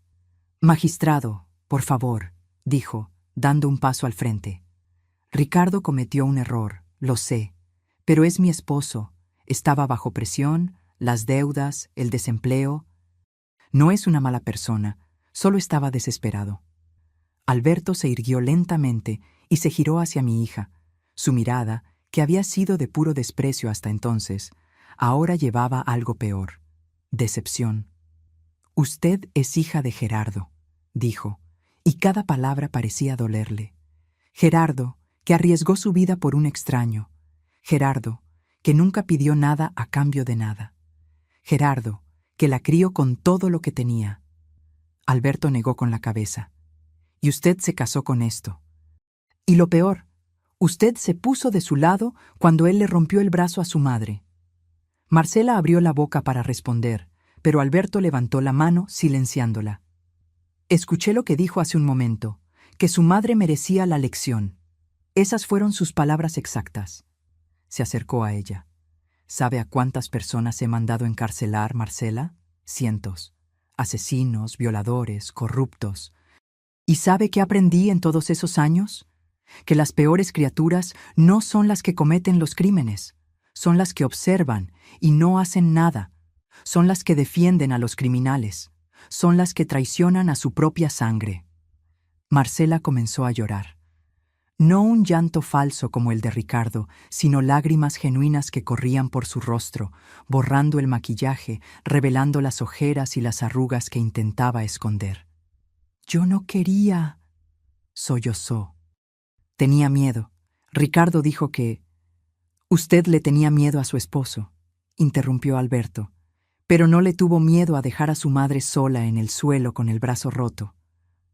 «Magistrado, por favor», dijo, dando un paso al frente. «Ricardo cometió un error, lo sé, pero es mi esposo. Estaba bajo presión, las deudas, el desempleo. No es una mala persona, solo estaba desesperado». Alberto se irguió lentamente y se giró hacia mi hija. Su mirada, que había sido de puro desprecio hasta entonces, ahora llevaba algo peor: decepción. «Usted es hija de Gerardo», dijo, y cada palabra parecía dolerle. Gerardo, que arriesgó su vida por un extraño. Gerardo, que nunca pidió nada a cambio de nada. Gerardo, que la crió con todo lo que tenía. Alberto negó con la cabeza. «Y usted se casó con esto. Y lo peor, usted se puso de su lado cuando él le rompió el brazo a su madre». Marcela abrió la boca para responder, pero Alberto levantó la mano, silenciándola. «Escuché lo que dijo hace un momento, que su madre merecía la lección. Esas fueron sus palabras exactas». Se acercó a ella. «¿Sabe a cuántas personas he mandado encarcelar, Marcela? Cientos. Asesinos, violadores, corruptos. ¿Y sabe qué aprendí en todos esos años? Que las peores criaturas no son las que cometen los crímenes, son las que observan y no hacen nada, son las que defienden a los criminales, son las que traicionan a su propia sangre». Marcela comenzó a llorar. No un llanto falso como el de Ricardo, sino lágrimas genuinas que corrían por su rostro, borrando el maquillaje, revelando las ojeras y las arrugas que intentaba esconder. «Yo no quería», sollozó. «Tenía miedo. Ricardo dijo que...» «Usted le tenía miedo a su esposo», interrumpió Alberto, «pero no le tuvo miedo a dejar a su madre sola en el suelo con el brazo roto.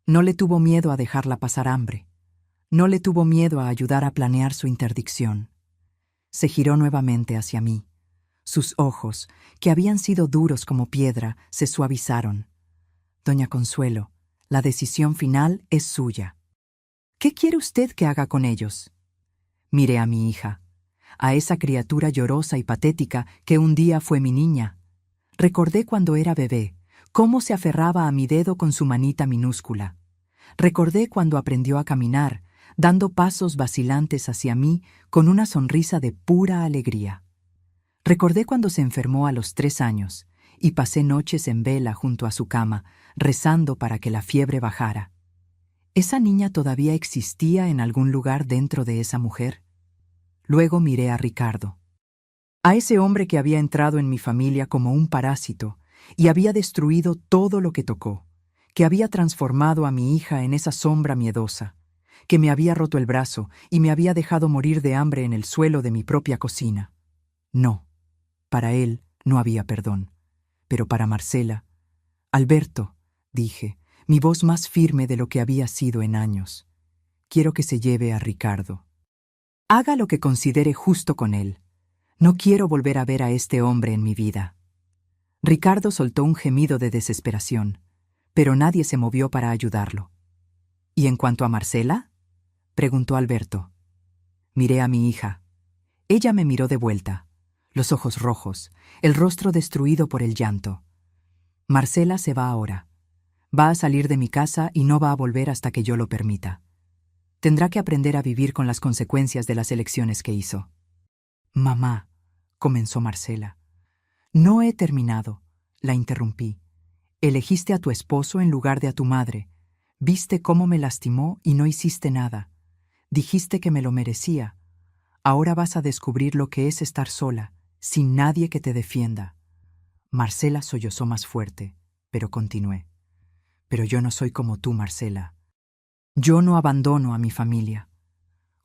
No le tuvo miedo a dejarla pasar hambre. No le tuvo miedo a ayudar a planear su interdicción». Se giró nuevamente hacia mí. Sus ojos, que habían sido duros como piedra, se suavizaron. «Doña Consuelo, la decisión final es suya. ¿Qué quiere usted que haga con ellos?» Miré a mi hija, a esa criatura llorosa y patética que un día fue mi niña. Recordé cuando era bebé, cómo se aferraba a mi dedo con su manita minúscula. Recordé cuando aprendió a caminar, dando pasos vacilantes hacia mí con una sonrisa de pura alegría. Recordé cuando se enfermó a los 3 años y pasé noches en vela junto a su cama, rezando para que la fiebre bajara. ¿Esa niña todavía existía en algún lugar dentro de esa mujer? Luego miré a Ricardo, a ese hombre que había entrado en mi familia como un parásito y había destruido todo lo que tocó, que había transformado a mi hija en esa sombra miedosa, que me había roto el brazo y me había dejado morir de hambre en el suelo de mi propia cocina. No, para él no había perdón, pero para Marcela... «Alberto», dije, mi voz más firme de lo que había sido en años, «quiero que se lleve a Ricardo. Haga lo que considere justo con él. No quiero volver a ver a este hombre en mi vida». Ricardo soltó un gemido de desesperación, pero nadie se movió para ayudarlo. «¿Y en cuanto a Marcela?», preguntó Alberto. Miré a mi hija. Ella me miró de vuelta, los ojos rojos, el rostro destruido por el llanto. «Marcela se va ahora. Va a salir de mi casa y no va a volver hasta que yo lo permita. Tendrá que aprender a vivir con las consecuencias de las elecciones que hizo». «Mamá», comenzó Marcela. «No he terminado», la interrumpí. «Elegiste a tu esposo en lugar de a tu madre. Viste cómo me lastimó y no hiciste nada. Dijiste que me lo merecía. Ahora vas a descubrir lo que es estar sola, sin nadie que te defienda». Marcela sollozó más fuerte, pero continué. «Pero yo no soy como tú, Marcela. Yo no abandono a mi familia.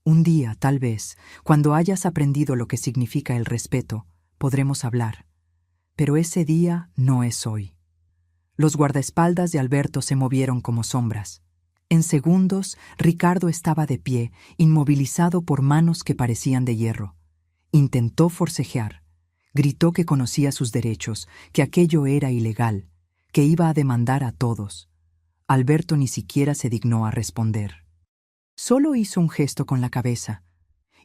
Un día, tal vez, cuando hayas aprendido lo que significa el respeto, podremos hablar. Pero ese día no es hoy». Los guardaespaldas de Alberto se movieron como sombras. En segundos, Ricardo estaba de pie, inmovilizado por manos que parecían de hierro. Intentó forcejear. Gritó que conocía sus derechos, que aquello era ilegal, que iba a demandar a todos. Alberto ni siquiera se dignó a responder. Solo hizo un gesto con la cabeza,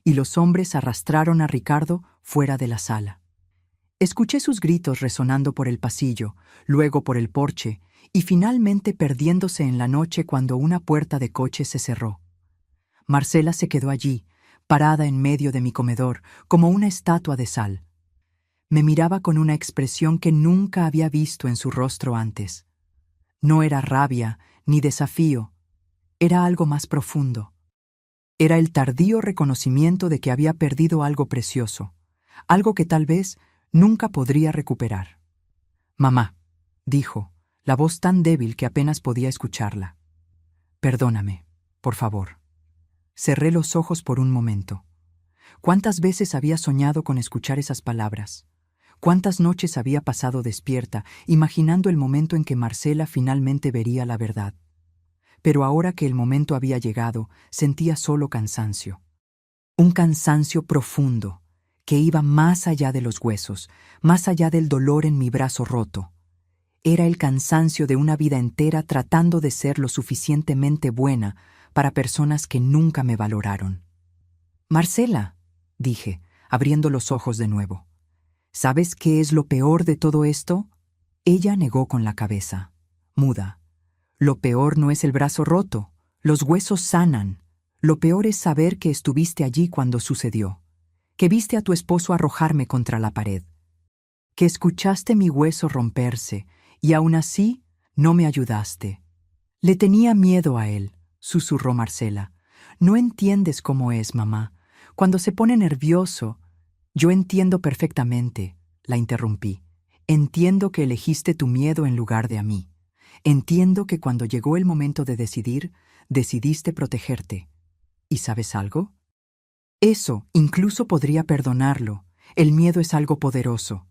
y los hombres arrastraron a Ricardo fuera de la sala. Escuché sus gritos resonando por el pasillo, luego por el porche, y finalmente perdiéndose en la noche cuando una puerta de coche se cerró. Marcela se quedó allí, parada en medio de mi comedor, como una estatua de sal. Me miraba con una expresión que nunca había visto en su rostro antes. No era rabia ni desafío, era algo más profundo. Era el tardío reconocimiento de que había perdido algo precioso, algo que tal vez nunca podría recuperar. «Mamá», dijo, la voz tan débil que apenas podía escucharla. «Perdóname, por favor». Cerré los ojos por un momento. ¿Cuántas veces había soñado con escuchar esas palabras? ¿Cuántas noches había pasado despierta, imaginando el momento en que Marcela finalmente vería la verdad? Pero ahora que el momento había llegado, sentía solo cansancio. Un cansancio profundo, que iba más allá de los huesos, más allá del dolor en mi brazo roto. Era el cansancio de una vida entera tratando de ser lo suficientemente buena para personas que nunca me valoraron. «Marcela», dije, abriendo los ojos de nuevo. «¿Sabes qué es lo peor de todo esto?» Ella negó con la cabeza, muda. «Lo peor no es el brazo roto, los huesos sanan. Lo peor es saber que estuviste allí cuando sucedió, que viste a tu esposo arrojarme contra la pared, que escuchaste mi hueso romperse y aún así no me ayudaste». «Le tenía miedo a él», susurró Marcela. «No entiendes cómo es, mamá. Cuando se pone nervioso...» «Yo entiendo perfectamente», la interrumpí. «Entiendo que elegiste tu miedo en lugar de a mí. Entiendo que cuando llegó el momento de decidir, decidiste protegerte. ¿Y sabes algo? Eso incluso podría perdonarlo. El miedo es algo poderoso».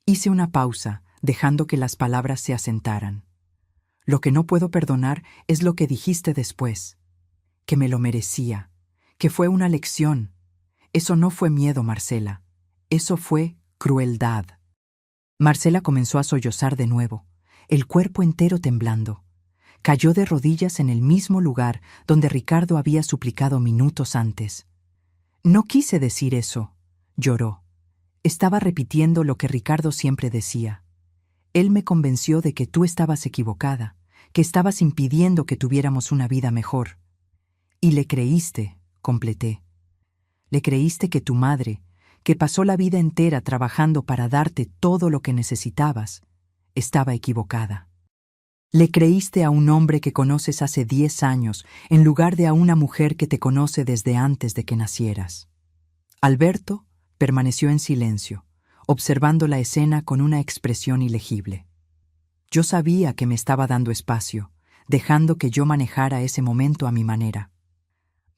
Hice una pausa, dejando que las palabras se asentaran. «Lo que no puedo perdonar es lo que dijiste después, que me lo merecía, que fue una lección. Eso no fue miedo, Marcela. Eso fue crueldad». Marcela comenzó a sollozar de nuevo, el cuerpo entero temblando. Cayó de rodillas en el mismo lugar donde Ricardo había suplicado minutos antes. «No quise decir eso», lloró. «Estaba repitiendo lo que Ricardo siempre decía. Él me convenció de que tú estabas equivocada, que estabas impidiendo que tuviéramos una vida mejor. Y le creíste», completé. «Le creíste que tu madre, que pasó la vida entera trabajando para darte todo lo que necesitabas, estaba equivocada. Le creíste a un hombre que conoces hace 10 años en lugar de a una mujer que te conoce desde antes de que nacieras». Alberto permaneció en silencio, observando la escena con una expresión ilegible. Yo sabía que me estaba dando espacio, dejando que yo manejara ese momento a mi manera.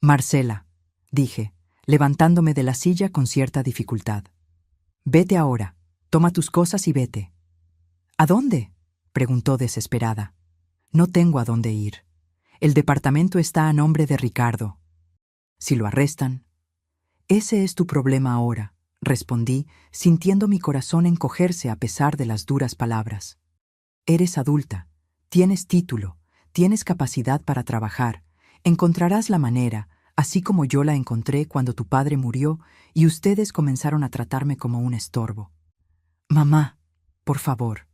«Marcela», dije, levantándome de la silla con cierta dificultad. «Vete ahora, toma tus cosas y vete». «¿A dónde?», preguntó desesperada. «No tengo a dónde ir. El departamento está a nombre de Ricardo. Si lo arrestan...». «Ese es tu problema ahora», respondí, sintiendo mi corazón encogerse a pesar de las duras palabras. «Eres adulta, tienes título, tienes capacidad para trabajar, encontrarás la manera, así como yo la encontré cuando tu padre murió y ustedes comenzaron a tratarme como un estorbo». «Mamá, por favor».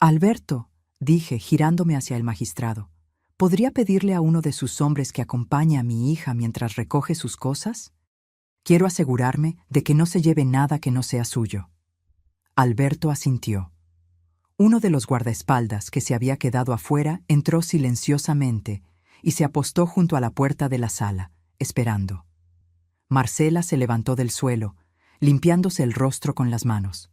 «Alberto», dije, girándome hacia el magistrado, «¿podría pedirle a uno de sus hombres que acompañe a mi hija mientras recoge sus cosas? Quiero asegurarme de que no se lleve nada que no sea suyo». Alberto asintió. Uno de los guardaespaldas que se había quedado afuera entró silenciosamente y se apostó junto a la puerta de la sala, esperando. Marcela se levantó del suelo, limpiándose el rostro con las manos.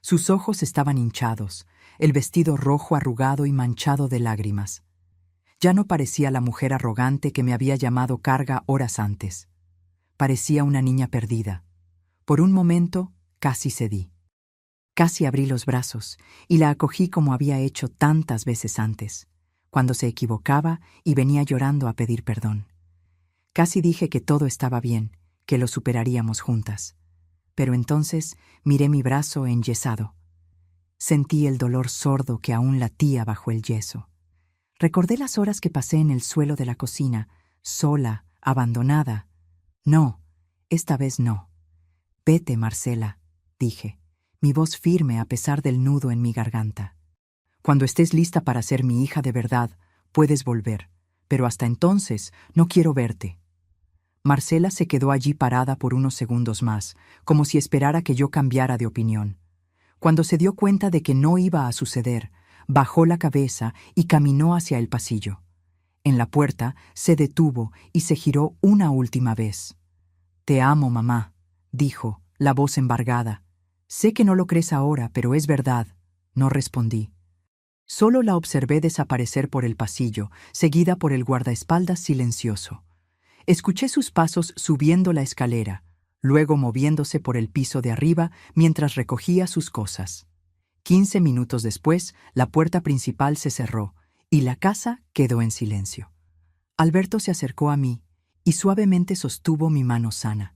Sus ojos estaban hinchados, el vestido rojo arrugado y manchado de lágrimas. Ya no parecía la mujer arrogante que me había llamado carga horas antes. Parecía una niña perdida. Por un momento, casi cedí. Casi abrí los brazos y la acogí como había hecho tantas veces antes, cuando se equivocaba y venía llorando a pedir perdón. Casi dije que todo estaba bien, que lo superaríamos juntas. Pero entonces miré mi brazo enyesado. Sentí el dolor sordo que aún latía bajo el yeso. Recordé las horas que pasé en el suelo de la cocina, sola, abandonada. No, esta vez no. Vete, Marcela, dije, mi voz firme a pesar del nudo en mi garganta. Cuando estés lista para ser mi hija de verdad, puedes volver, pero hasta entonces no quiero verte. Marcela se quedó allí parada por unos segundos más, como si esperara que yo cambiara de opinión. Cuando se dio cuenta de que no iba a suceder, bajó la cabeza y caminó hacia el pasillo. En la puerta se detuvo y se giró una última vez. «Te amo, mamá», dijo, la voz embargada. «Sé que no lo crees ahora, pero es verdad». No respondí. Solo la observé desaparecer por el pasillo, seguida por el guardaespaldas silencioso. Escuché sus pasos subiendo la escalera, luego moviéndose por el piso de arriba mientras recogía sus cosas. 15 minutos después, la puerta principal se cerró y la casa quedó en silencio. Alberto se acercó a mí y suavemente sostuvo mi mano sana.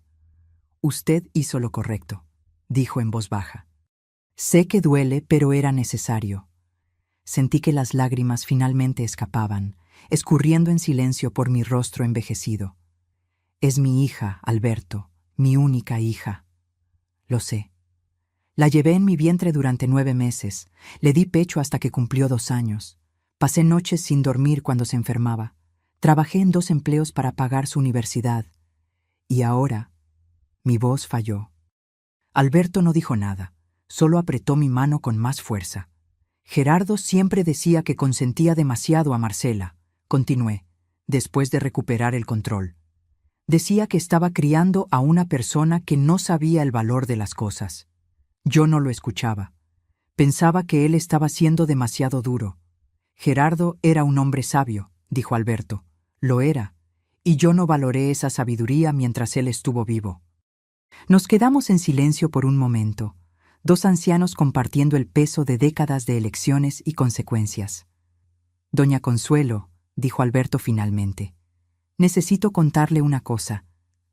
«Usted hizo lo correcto», dijo en voz baja. «Sé que duele, pero era necesario». Sentí que las lágrimas finalmente escapaban, escurriendo en silencio por mi rostro envejecido. «Es mi hija, Alberto, mi única hija». «Lo sé». La llevé en mi vientre durante 9 meses, le di pecho hasta que cumplió 2 años. Pasé noches sin dormir cuando se enfermaba. Trabajé en 2 empleos para pagar su universidad. Y ahora, mi voz falló. Alberto no dijo nada, solo apretó mi mano con más fuerza. «Gerardo siempre decía que consentía demasiado a Marcela», continué, después de recuperar el control. «Decía que estaba criando a una persona que no sabía el valor de las cosas». Yo no lo escuchaba. Pensaba que él estaba siendo demasiado duro. «Gerardo era un hombre sabio», dijo Alberto. «Lo era, y yo no valoré esa sabiduría mientras él estuvo vivo». Nos quedamos en silencio por un momento, 2 ancianos compartiendo el peso de décadas de elecciones y consecuencias. «Doña Consuelo», dijo Alberto finalmente, «necesito contarle una cosa,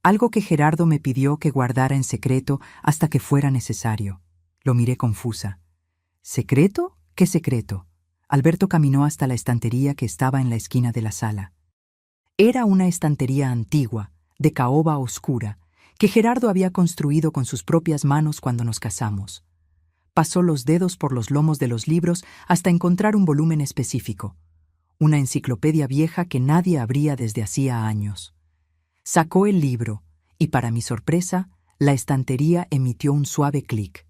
algo que Gerardo me pidió que guardara en secreto hasta que fuera necesario». Lo miré confusa. «¿Secreto? ¿Qué secreto?». Alberto caminó hasta la estantería que estaba en la esquina de la sala. Era una estantería antigua, de caoba oscura, que Gerardo había construido con sus propias manos cuando nos casamos. Pasó los dedos por los lomos de los libros hasta encontrar un volumen específico, una enciclopedia vieja que nadie abría desde hacía años. Sacó el libro y, para mi sorpresa, la estantería emitió un suave clic.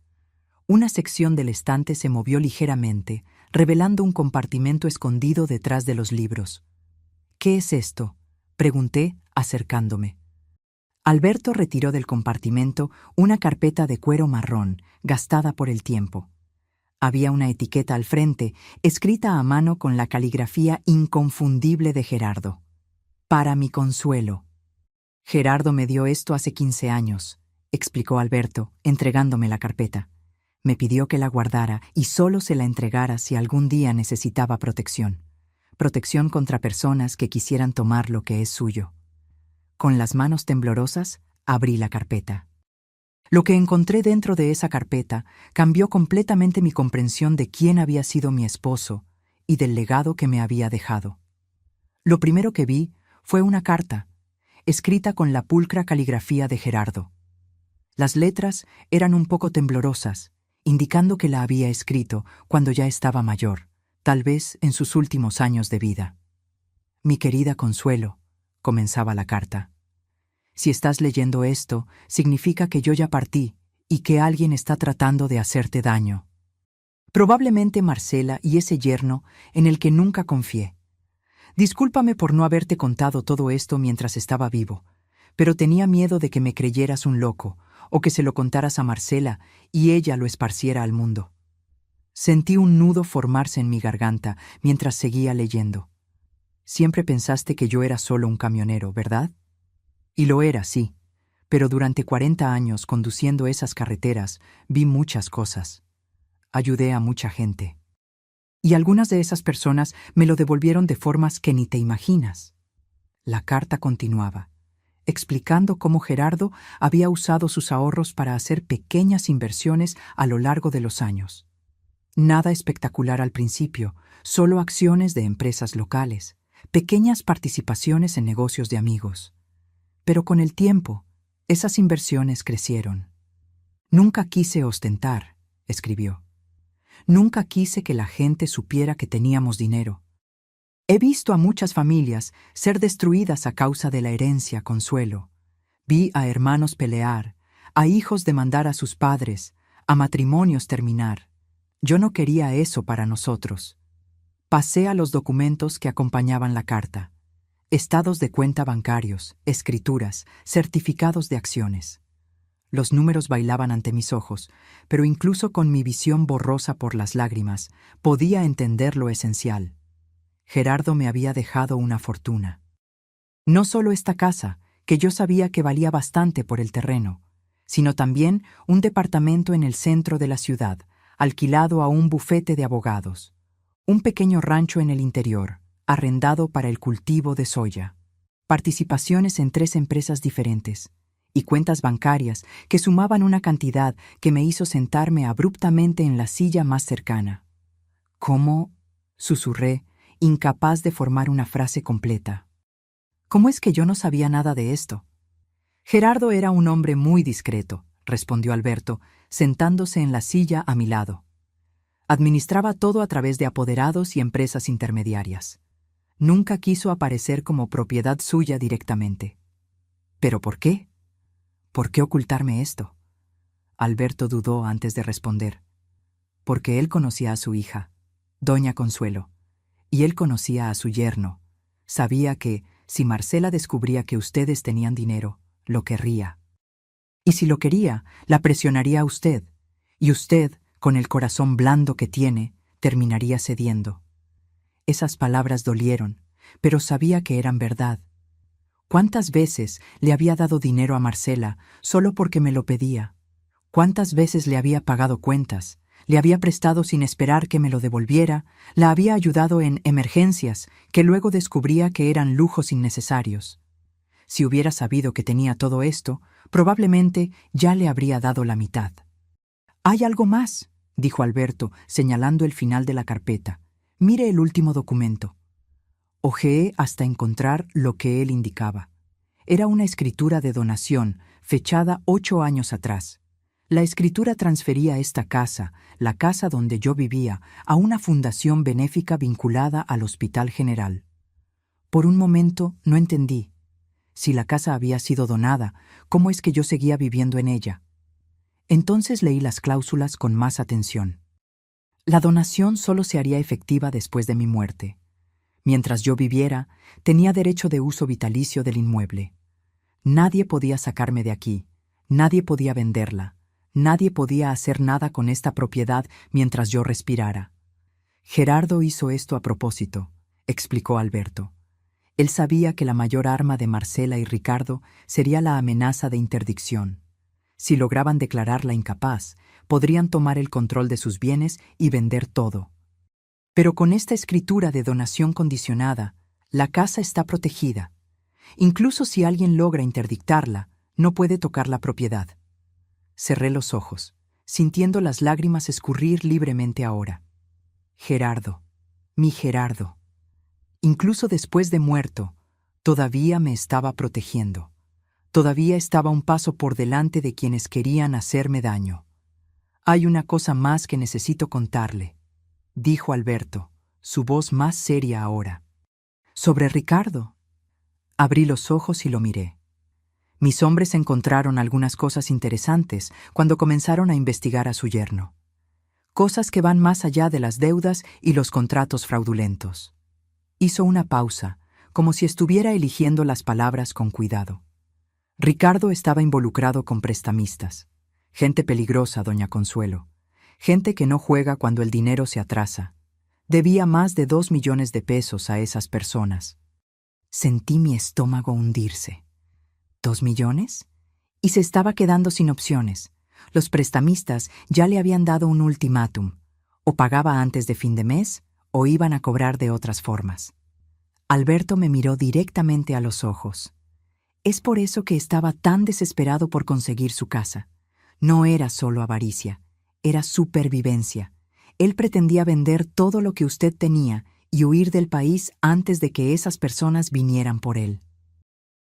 Una sección del estante se movió ligeramente, revelando un compartimento escondido detrás de los libros. «¿Qué es esto?», pregunté, acercándome. Alberto retiró del compartimento una carpeta de cuero marrón, gastada por el tiempo. Había una etiqueta al frente, escrita a mano con la caligrafía inconfundible de Gerardo. «Para mi consuelo». «Gerardo me dio esto hace 15 años», explicó Alberto, entregándome la carpeta. «Me pidió que la guardara y solo se la entregara si algún día necesitaba protección. Protección contra personas que quisieran tomar lo que es suyo». Con las manos temblorosas, abrí la carpeta. Lo que encontré dentro de esa carpeta cambió completamente mi comprensión de quién había sido mi esposo y del legado que me había dejado. Lo primero que vi fue una carta, escrita con la pulcra caligrafía de Gerardo. Las letras eran un poco temblorosas, indicando que la había escrito cuando ya estaba mayor, tal vez en sus últimos años de vida. «Mi querida Consuelo», comenzaba la carta, «si estás leyendo esto, significa que yo ya partí y que alguien está tratando de hacerte daño. Probablemente Marcela y ese yerno en el que nunca confié. Discúlpame por no haberte contado todo esto mientras estaba vivo, pero tenía miedo de que me creyeras un loco o que se lo contaras a Marcela y ella lo esparciera al mundo». Sentí un nudo formarse en mi garganta mientras seguía leyendo. «Siempre pensaste que yo era solo un camionero, ¿verdad?». Y lo era, sí, pero durante 40 años conduciendo esas carreteras vi muchas cosas. Ayudé a mucha gente. Y algunas de esas personas me lo devolvieron de formas que ni te imaginas». La carta continuaba, explicando cómo Gerardo había usado sus ahorros para hacer pequeñas inversiones a lo largo de los años. Nada espectacular al principio, solo acciones de empresas locales, pequeñas participaciones en negocios de amigos. Pero con el tiempo, esas inversiones crecieron. Nunca quise ostentar, escribió. Nunca quise que la gente supiera que teníamos dinero. He visto a muchas familias ser destruidas a causa de la herencia, Consuelo. Vi a hermanos pelear, a hijos demandar a sus padres, a matrimonios terminar. Yo no quería eso para nosotros. Pasé a los documentos que acompañaban la carta. Estados de cuenta bancarios, escrituras, certificados de acciones. Los números bailaban ante mis ojos, pero incluso con mi visión borrosa por las lágrimas, podía entender lo esencial. Gerardo me había dejado una fortuna. No solo esta casa, que yo sabía que valía bastante por el terreno, sino también un departamento en el centro de la ciudad, alquilado a un bufete de abogados, un pequeño rancho en el interior, arrendado para el cultivo de soya, participaciones en 3 empresas diferentes, y cuentas bancarias que sumaban una cantidad que me hizo sentarme abruptamente en la silla más cercana. ¿Cómo? Susurré, incapaz de formar una frase completa. ¿Cómo es que yo no sabía nada de esto? Gerardo era un hombre muy discreto, respondió Alberto, sentándose en la silla a mi lado. Administraba todo a través de apoderados y empresas intermediarias. Nunca quiso aparecer como propiedad suya directamente. ¿Pero por qué? ¿Por qué ocultarme esto? Alberto dudó antes de responder. Porque él conocía a su hija, doña Consuelo, y él conocía a su yerno. Sabía que, si Marcela descubría que ustedes tenían dinero, lo querría. Y si lo quería, la presionaría a usted, y usted, con el corazón blando que tiene, terminaría cediendo. Esas palabras dolieron, pero sabía que eran verdad. ¿Cuántas veces le había dado dinero a Marcela solo porque me lo pedía? ¿Cuántas veces le había pagado cuentas? Le había prestado sin esperar que me lo devolviera, la había ayudado en emergencias que luego descubría que eran lujos innecesarios. Si hubiera sabido que tenía todo esto, probablemente ya le habría dado la mitad. «Hay algo más», dijo Alberto, señalando el final de la carpeta. «Mire el último documento». Hojeé hasta encontrar lo que él indicaba. Era una escritura de donación, fechada 8 años atrás. La escritura transfería esta casa, la casa donde yo vivía, a una fundación benéfica vinculada al Hospital General. Por un momento no entendí. Si la casa había sido donada, ¿cómo es que yo seguía viviendo en ella? Entonces leí las cláusulas con más atención. La donación solo se haría efectiva después de mi muerte. Mientras yo viviera, tenía derecho de uso vitalicio del inmueble. Nadie podía sacarme de aquí, nadie podía venderla, nadie podía hacer nada con esta propiedad mientras yo respirara. Gerardo hizo esto a propósito, explicó Alberto. Él sabía que la mayor arma de Marcela y Ricardo sería la amenaza de interdicción. Si lograban declararla incapaz, podrían tomar el control de sus bienes y vender todo. Pero con esta escritura de donación condicionada, la casa está protegida. Incluso si alguien logra interdictarla, no puede tocar la propiedad. Cerré los ojos, sintiendo las lágrimas escurrir libremente ahora. Gerardo, mi Gerardo. Incluso después de muerto, todavía me estaba protegiendo. Todavía estaba un paso por delante de quienes querían hacerme daño. Hay una cosa más que necesito contarle, dijo Alberto, su voz más seria ahora. ¿Sobre Ricardo? Abrí los ojos y lo miré. Mis hombres encontraron algunas cosas interesantes cuando comenzaron a investigar a su yerno. Cosas que van más allá de las deudas y los contratos fraudulentos. Hizo una pausa, como si estuviera eligiendo las palabras con cuidado. Ricardo estaba involucrado con prestamistas. Gente peligrosa, doña Consuelo. Gente que no juega cuando el dinero se atrasa. Debía más de 2 millones de pesos a esas personas. Sentí mi estómago hundirse. ¿2 millones? Y se estaba quedando sin opciones. Los prestamistas ya le habían dado un ultimátum. O pagaba antes de fin de mes, o iban a cobrar de otras formas. Alberto me miró directamente a los ojos. Es por eso que estaba tan desesperado por conseguir su casa. No era solo avaricia. Era supervivencia. Él pretendía vender todo lo que usted tenía y huir del país antes de que esas personas vinieran por él.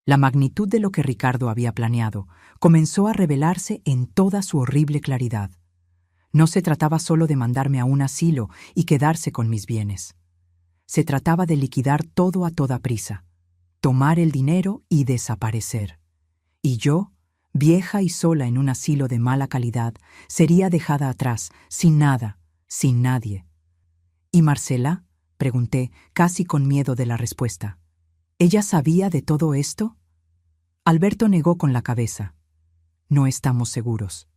La magnitud de lo que Ricardo había planeado comenzó a revelarse en toda su horrible claridad. No se trataba solo de mandarme a un asilo y quedarse con mis bienes. Se trataba de liquidar todo a toda prisa, tomar el dinero y desaparecer. Y yo, vieja y sola en un asilo de mala calidad, sería dejada atrás, sin nada, sin nadie. ¿Y Marcela?, pregunté, casi con miedo de la respuesta. ¿Ella sabía de todo esto? Alberto negó con la cabeza. No estamos seguros.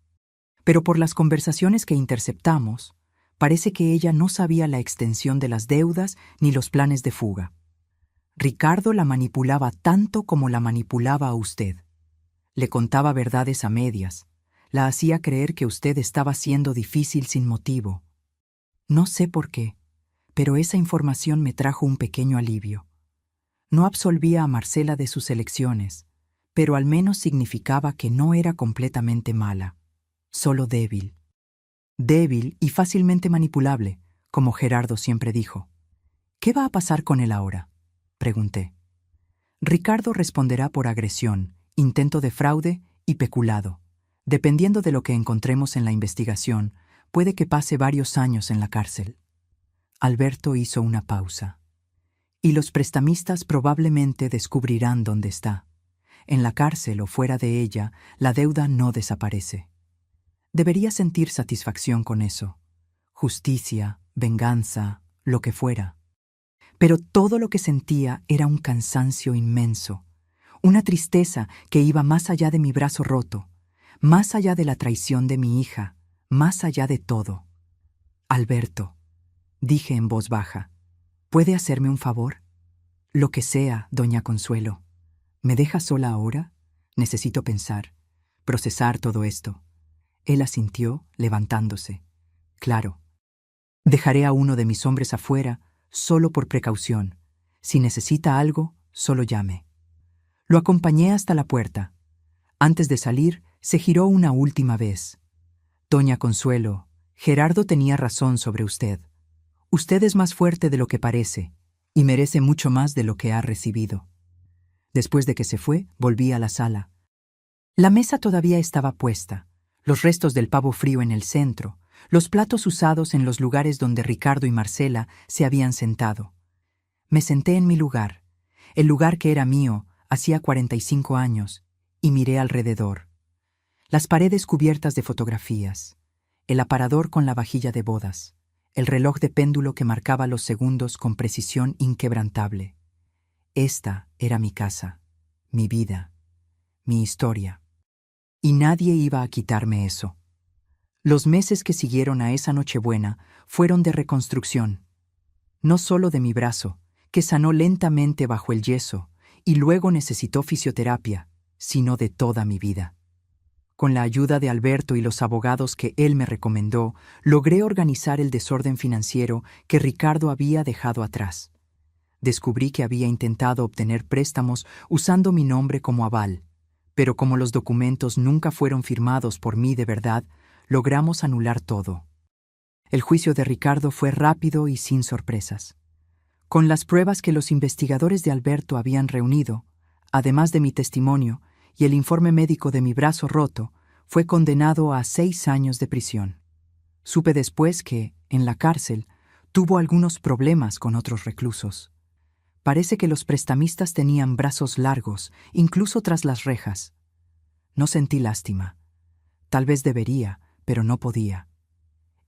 Pero por las conversaciones que interceptamos, parece que ella no sabía la extensión de las deudas ni los planes de fuga. Ricardo la manipulaba tanto como la manipulaba a usted. Le contaba verdades a medias. La hacía creer que usted estaba siendo difícil sin motivo. No sé por qué, pero esa información me trajo un pequeño alivio. No absolvía a Marcela de sus elecciones, pero al menos significaba que no era completamente mala, solo débil. Débil y fácilmente manipulable, como Gerardo siempre dijo. ¿Qué va a pasar con él ahora?, pregunté. Ricardo responderá por agresión, intento de fraude y peculado. Dependiendo de lo que encontremos en la investigación, puede que pase varios años en la cárcel. Alberto hizo una pausa. Y los prestamistas probablemente descubrirán dónde está. En la cárcel o fuera de ella, la deuda no desaparece. Debería sentir satisfacción con eso. Justicia, venganza, lo que fuera. Pero todo lo que sentía era un cansancio inmenso, una tristeza que iba más allá de mi brazo roto, más allá de la traición de mi hija, más allá de todo. Alberto, dije en voz baja, ¿puede hacerme un favor? Lo que sea, doña Consuelo. ¿Me deja sola ahora? Necesito pensar, procesar todo esto. Él asintió, levantándose. Claro. Dejaré a uno de mis hombres afuera, solo por precaución. Si necesita algo, solo llame. Lo acompañé hasta la puerta. Antes de salir, se giró una última vez. Doña Consuelo, Gerardo tenía razón sobre usted. Usted es más fuerte de lo que parece, y merece mucho más de lo que ha recibido. Después de que se fue, volví a la sala. La mesa todavía estaba puesta, los restos del pavo frío en el centro, los platos usados en los lugares donde Ricardo y Marcela se habían sentado. Me senté en mi lugar, el lugar que era mío hacía 45 años, y miré alrededor. Las paredes cubiertas de fotografías, el aparador con la vajilla de bodas, el reloj de péndulo que marcaba los segundos con precisión inquebrantable. Esta era mi casa, mi vida, mi historia. Y nadie iba a quitarme eso. Los meses que siguieron a esa Nochebuena fueron de reconstrucción. No solo de mi brazo, que sanó lentamente bajo el yeso y luego necesitó fisioterapia, sino de toda mi vida. Con la ayuda de Alberto y los abogados que él me recomendó, logré organizar el desorden financiero que Ricardo había dejado atrás. Descubrí que había intentado obtener préstamos usando mi nombre como aval, pero como los documentos nunca fueron firmados por mí de verdad, logramos anular todo. El juicio de Ricardo fue rápido y sin sorpresas. Con las pruebas que los investigadores de Alberto habían reunido, además de mi testimonio y el informe médico de mi brazo roto, fue condenado a 6 años de prisión. Supe después que, en la cárcel, tuvo algunos problemas con otros reclusos. Parece que los prestamistas tenían brazos largos, incluso tras las rejas. No sentí lástima. Tal vez debería, pero no podía.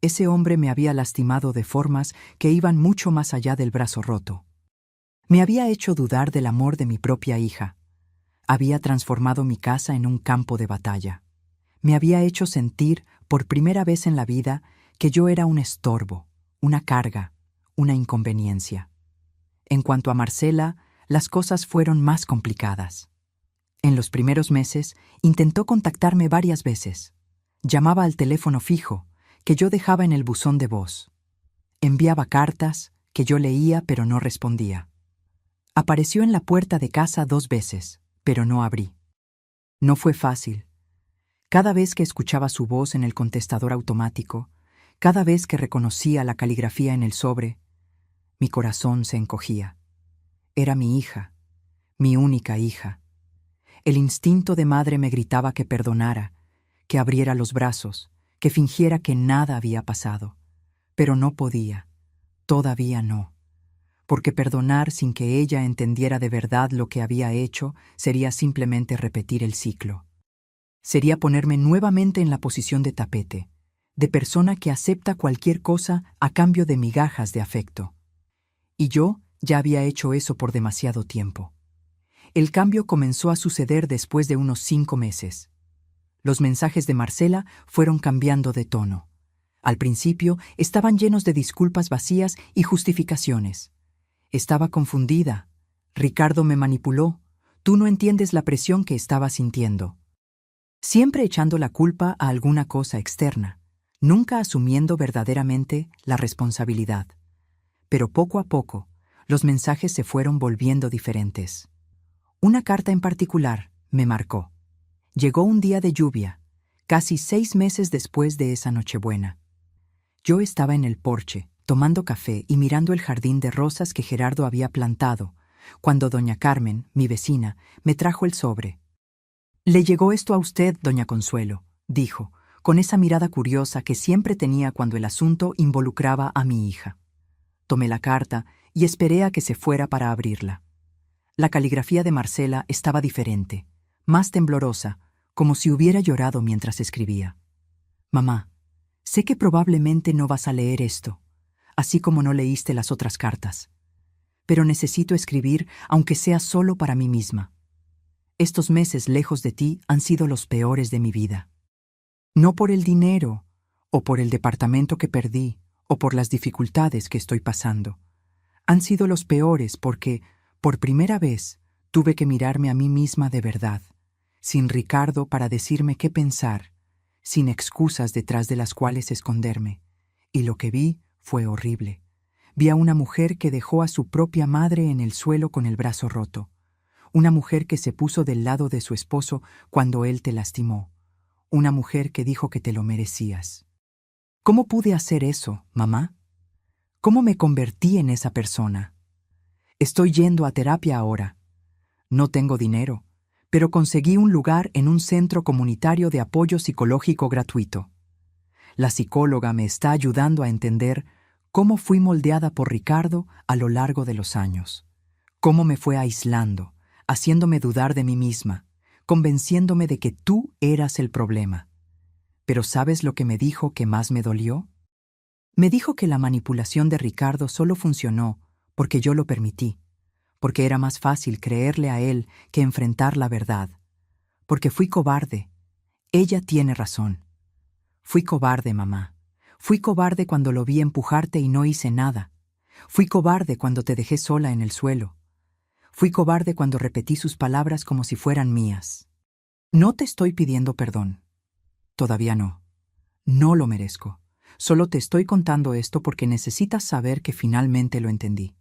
Ese hombre me había lastimado de formas que iban mucho más allá del brazo roto. Me había hecho dudar del amor de mi propia hija. Había transformado mi casa en un campo de batalla. Me había hecho sentir, por primera vez en la vida, que yo era un estorbo, una carga, una inconveniencia. En cuanto a Marcela, las cosas fueron más complicadas. En los primeros meses, intentó contactarme varias veces. Llamaba al teléfono fijo, que yo dejaba en el buzón de voz. Enviaba cartas, que yo leía pero no respondía. Apareció en la puerta de casa 2 veces, pero no abrí. No fue fácil. Cada vez que escuchaba su voz en el contestador automático, Cada vez que reconocía la caligrafía en el sobre, mi corazón se encogía. Era mi hija, mi única hija. El instinto de madre me gritaba que perdonara, que abriera los brazos, que fingiera que nada había pasado. Pero no podía, todavía no, porque perdonar sin que ella entendiera de verdad lo que había hecho sería simplemente repetir el ciclo. Sería ponerme nuevamente en la posición de tapete, de persona que acepta cualquier cosa a cambio de migajas de afecto. Y yo ya había hecho eso por demasiado tiempo. El cambio comenzó a suceder después de unos 5 meses. Los mensajes de Marcela fueron cambiando de tono. Al principio estaban llenos de disculpas vacías y justificaciones. Estaba confundida. Ricardo me manipuló. Tú no entiendes la presión que estaba sintiendo. Siempre echando la culpa a alguna cosa externa, nunca asumiendo verdaderamente la responsabilidad. Pero poco a poco, los mensajes se fueron volviendo diferentes. Una carta en particular me marcó. Llegó un día de lluvia, casi 6 meses después de esa Nochebuena. Yo estaba en el porche, tomando café y mirando el jardín de rosas que Gerardo había plantado, cuando doña Carmen, mi vecina, me trajo el sobre. «Le llegó esto a usted, doña Consuelo», dijo, con esa mirada curiosa que siempre tenía cuando el asunto involucraba a mi hija. Tomé la carta y esperé a que se fuera para abrirla. La caligrafía de Marcela estaba diferente, más temblorosa, como si hubiera llorado mientras escribía. «Mamá, sé que probablemente no vas a leer esto, así como no leíste las otras cartas. Pero necesito escribir, aunque sea solo para mí misma. Estos meses lejos de ti han sido los peores de mi vida. No por el dinero, o por el departamento que perdí, o por las dificultades que estoy pasando. Han sido los peores porque, por primera vez, tuve que mirarme a mí misma de verdad, sin Ricardo para decirme qué pensar, sin excusas detrás de las cuales esconderme. Y lo que vi fue horrible. Vi a una mujer que dejó a su propia madre en el suelo con el brazo roto. Una mujer que se puso del lado de su esposo cuando él te lastimó. Una mujer que dijo que te lo merecías. ¿Cómo pude hacer eso, mamá? ¿Cómo me convertí en esa persona? Estoy yendo a terapia ahora. No tengo dinero, pero conseguí un lugar en un centro comunitario de apoyo psicológico gratuito. La psicóloga me está ayudando a entender cómo fui moldeada por Ricardo a lo largo de los años. Cómo me fue aislando, haciéndome dudar de mí misma, convenciéndome de que tú eras el problema. Pero ¿sabes lo que me dijo que más me dolió? Me dijo que la manipulación de Ricardo solo funcionó porque yo lo permití, porque era más fácil creerle a él que enfrentar la verdad, porque fui cobarde. Ella tiene razón. Fui cobarde, mamá. Fui cobarde cuando lo vi empujarte y no hice nada. Fui cobarde cuando te dejé sola en el suelo. Fui cobarde cuando repetí sus palabras como si fueran mías. No te estoy pidiendo perdón. Todavía no. No lo merezco. Solo te estoy contando esto porque necesitas saber que finalmente lo entendí.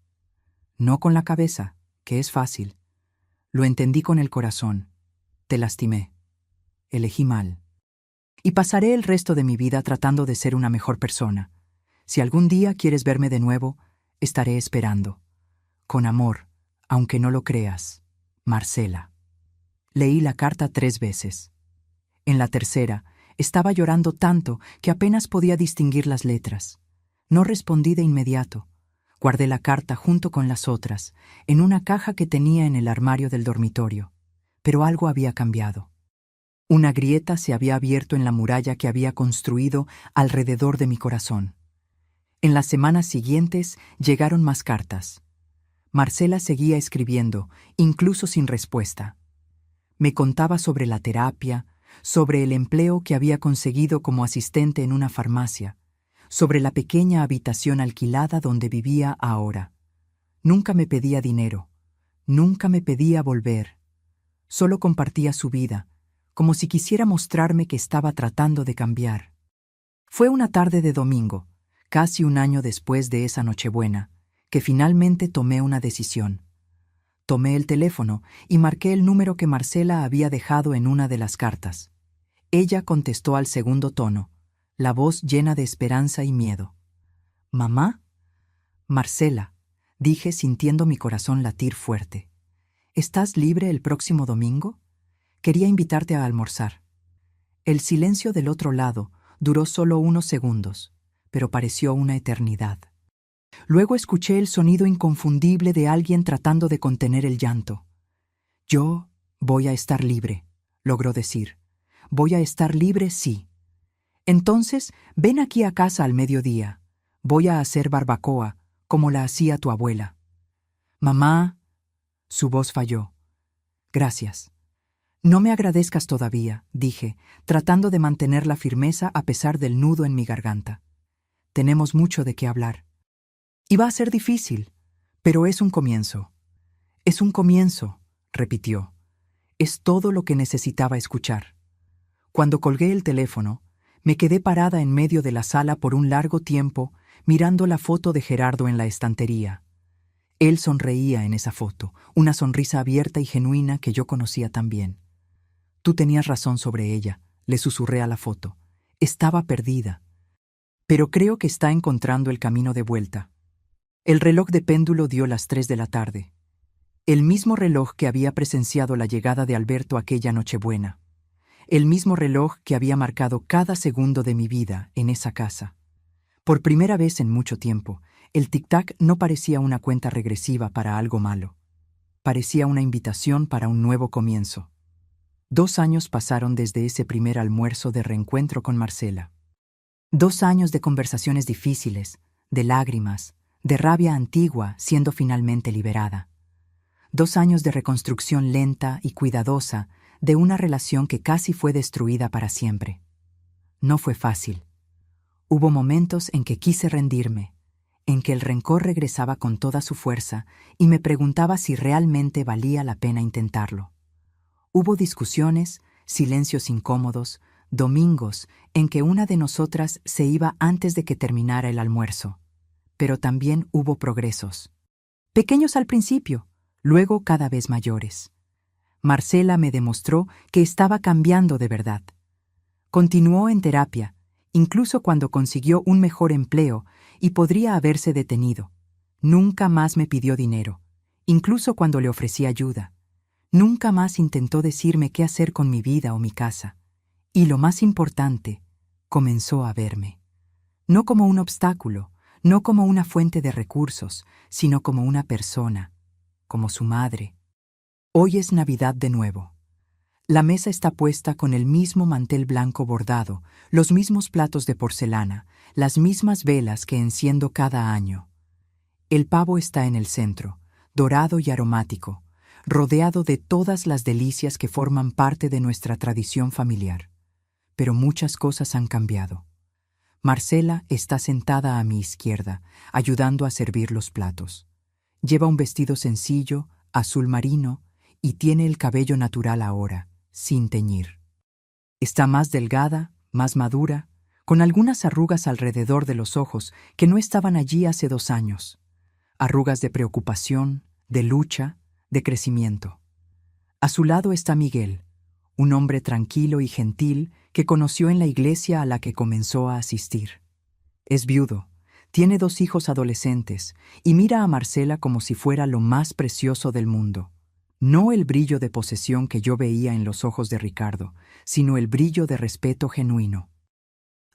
No con la cabeza, que es fácil. Lo entendí con el corazón. Te lastimé. Elegí mal. Y pasaré el resto de mi vida tratando de ser una mejor persona. Si algún día quieres verme de nuevo, estaré esperando. Con amor, aunque no lo creas, Marcela. Leí la carta 3 veces. En la tercera, estaba llorando tanto que apenas podía distinguir las letras. No respondí de inmediato. Guardé la carta junto con las otras, en una caja que tenía en el armario del dormitorio. Pero algo había cambiado. Una grieta se había abierto en la muralla que había construido alrededor de mi corazón. En las semanas siguientes llegaron más cartas. Marcela seguía escribiendo, incluso sin respuesta. Me contaba sobre la terapia, sobre el empleo que había conseguido como asistente en una farmacia, sobre la pequeña habitación alquilada donde vivía ahora. Nunca me pedía dinero, nunca me pedía volver. Solo compartía su vida, como si quisiera mostrarme que estaba tratando de cambiar. Fue una tarde de domingo, casi un año después de esa Nochebuena, que finalmente tomé una decisión. Tomé el teléfono y marqué el número que Marcela había dejado en una de las cartas. Ella contestó al segundo tono, la voz llena de esperanza y miedo. «¿Mamá?» «Marcela», dije sintiendo mi corazón latir fuerte. «¿Estás libre el próximo domingo? Quería invitarte a almorzar». El silencio del otro lado duró solo unos segundos, pero pareció una eternidad. Luego escuché el sonido inconfundible de alguien tratando de contener el llanto. «Yo voy a estar libre», logró decir. «Voy a estar libre, sí. Entonces, ven aquí a casa al mediodía. Voy a hacer barbacoa, como la hacía tu abuela». «Mamá», su voz falló. «Gracias». «No me agradezcas todavía», dije, tratando de mantener la firmeza a pesar del nudo en mi garganta. «Tenemos mucho de qué hablar. Y va a ser difícil, pero es un comienzo». «Es un comienzo», repitió. Es todo lo que necesitaba escuchar. Cuando colgué el teléfono, me quedé parada en medio de la sala por un largo tiempo, mirando la foto de Gerardo en la estantería. Él sonreía en esa foto, una sonrisa abierta y genuina que yo conocía tan bien. «Tú tenías razón sobre ella», le susurré a la foto. «Estaba perdida. Pero creo que está encontrando el camino de vuelta». El reloj de péndulo dio las 3 de la tarde. El mismo reloj que había presenciado la llegada de Alberto aquella Nochebuena. El mismo reloj que había marcado cada segundo de mi vida en esa casa. Por primera vez en mucho tiempo, el tic-tac no parecía una cuenta regresiva para algo malo. Parecía una invitación para un nuevo comienzo. 2 años pasaron desde ese primer almuerzo de reencuentro con Marcela. 2 años de conversaciones difíciles, de lágrimas, de rabia antigua siendo finalmente liberada. 2 años de reconstrucción lenta y cuidadosa de una relación que casi fue destruida para siempre. No fue fácil. Hubo momentos en que quise rendirme, en que el rencor regresaba con toda su fuerza y me preguntaba si realmente valía la pena intentarlo. Hubo discusiones, silencios incómodos, domingos en que una de nosotras se iba antes de que terminara el almuerzo. Pero también hubo progresos. Pequeños al principio, luego cada vez mayores. Marcela me demostró que estaba cambiando de verdad. Continuó en terapia, incluso cuando consiguió un mejor empleo y podría haberse detenido. Nunca más me pidió dinero, incluso cuando le ofrecí ayuda. Nunca más intentó decirme qué hacer con mi vida o mi casa. Y lo más importante, comenzó a verme. No como un obstáculo, no como una fuente de recursos, sino como una persona, como su madre. Hoy es Navidad de nuevo. La mesa está puesta con el mismo mantel blanco bordado, los mismos platos de porcelana, las mismas velas que enciendo cada año. El pavo está en el centro, dorado y aromático, rodeado de todas las delicias que forman parte de nuestra tradición familiar. Pero muchas cosas han cambiado. Marcela está sentada a mi izquierda, ayudando a servir los platos. Lleva un vestido sencillo, azul marino, y tiene el cabello natural ahora, sin teñir. Está más delgada, más madura, con algunas arrugas alrededor de los ojos que no estaban allí hace 2 años. Arrugas de preocupación, de lucha, de crecimiento. A su lado está Miguel, un hombre tranquilo y gentil que conoció en la iglesia a la que comenzó a asistir. Es viudo, tiene 2 hijos adolescentes y mira a Marcela como si fuera lo más precioso del mundo. No el brillo de posesión que yo veía en los ojos de Ricardo, sino el brillo de respeto genuino.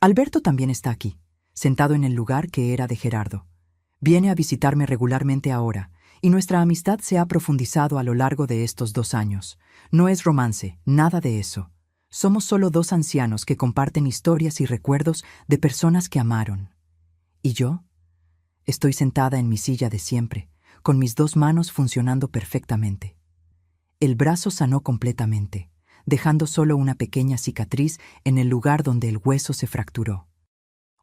Alberto también está aquí, sentado en el lugar que era de Gerardo. Viene a visitarme regularmente ahora, y nuestra amistad se ha profundizado a lo largo de estos 2 años. No es romance, nada de eso. Somos solo 2 ancianos que comparten historias y recuerdos de personas que amaron. ¿Y yo? Estoy sentada en mi silla de siempre, con mis 2 manos funcionando perfectamente. El brazo sanó completamente, dejando solo una pequeña cicatriz en el lugar donde el hueso se fracturó.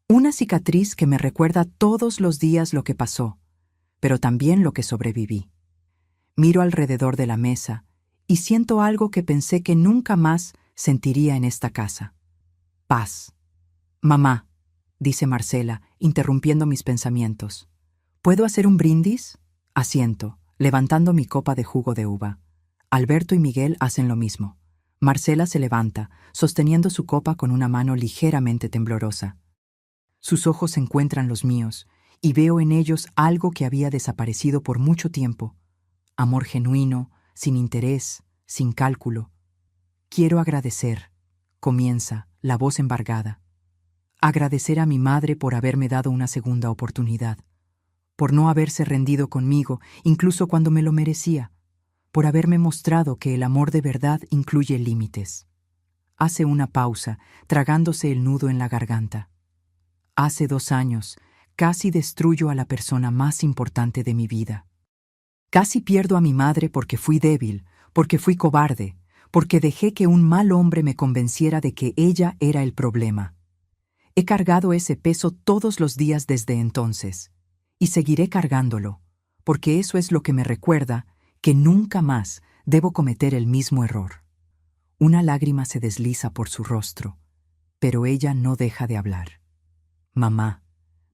Una cicatriz que me recuerda todos los días lo que pasó, pero también lo que sobreviví. Miro alrededor de la mesa y siento algo que pensé que nunca más sentiría en esta casa. Paz. «Mamá», dice Marcela, interrumpiendo mis pensamientos. «¿Puedo hacer un brindis?» Asiento, levantando mi copa de jugo de uva. Alberto y Miguel hacen lo mismo. Marcela se levanta, sosteniendo su copa con una mano ligeramente temblorosa. Sus ojos encuentran los míos, y veo en ellos algo que había desaparecido por mucho tiempo. Amor genuino, sin interés, sin cálculo. Quiero agradecer, comienza, la voz embargada. Agradecer a mi madre por haberme dado una segunda oportunidad, por no haberse rendido conmigo, incluso cuando me lo merecía, por haberme mostrado que el amor de verdad incluye límites. Hace una pausa, tragándose el nudo en la garganta. Hace 2 años, casi destruyo a la persona más importante de mi vida. Casi pierdo a mi madre porque fui débil, porque fui cobarde, porque dejé que un mal hombre me convenciera de que ella era el problema. He cargado ese peso todos los días desde entonces, y seguiré cargándolo, porque eso es lo que me recuerda que nunca más debo cometer el mismo error. Una lágrima se desliza por su rostro, pero ella no deja de hablar. Mamá,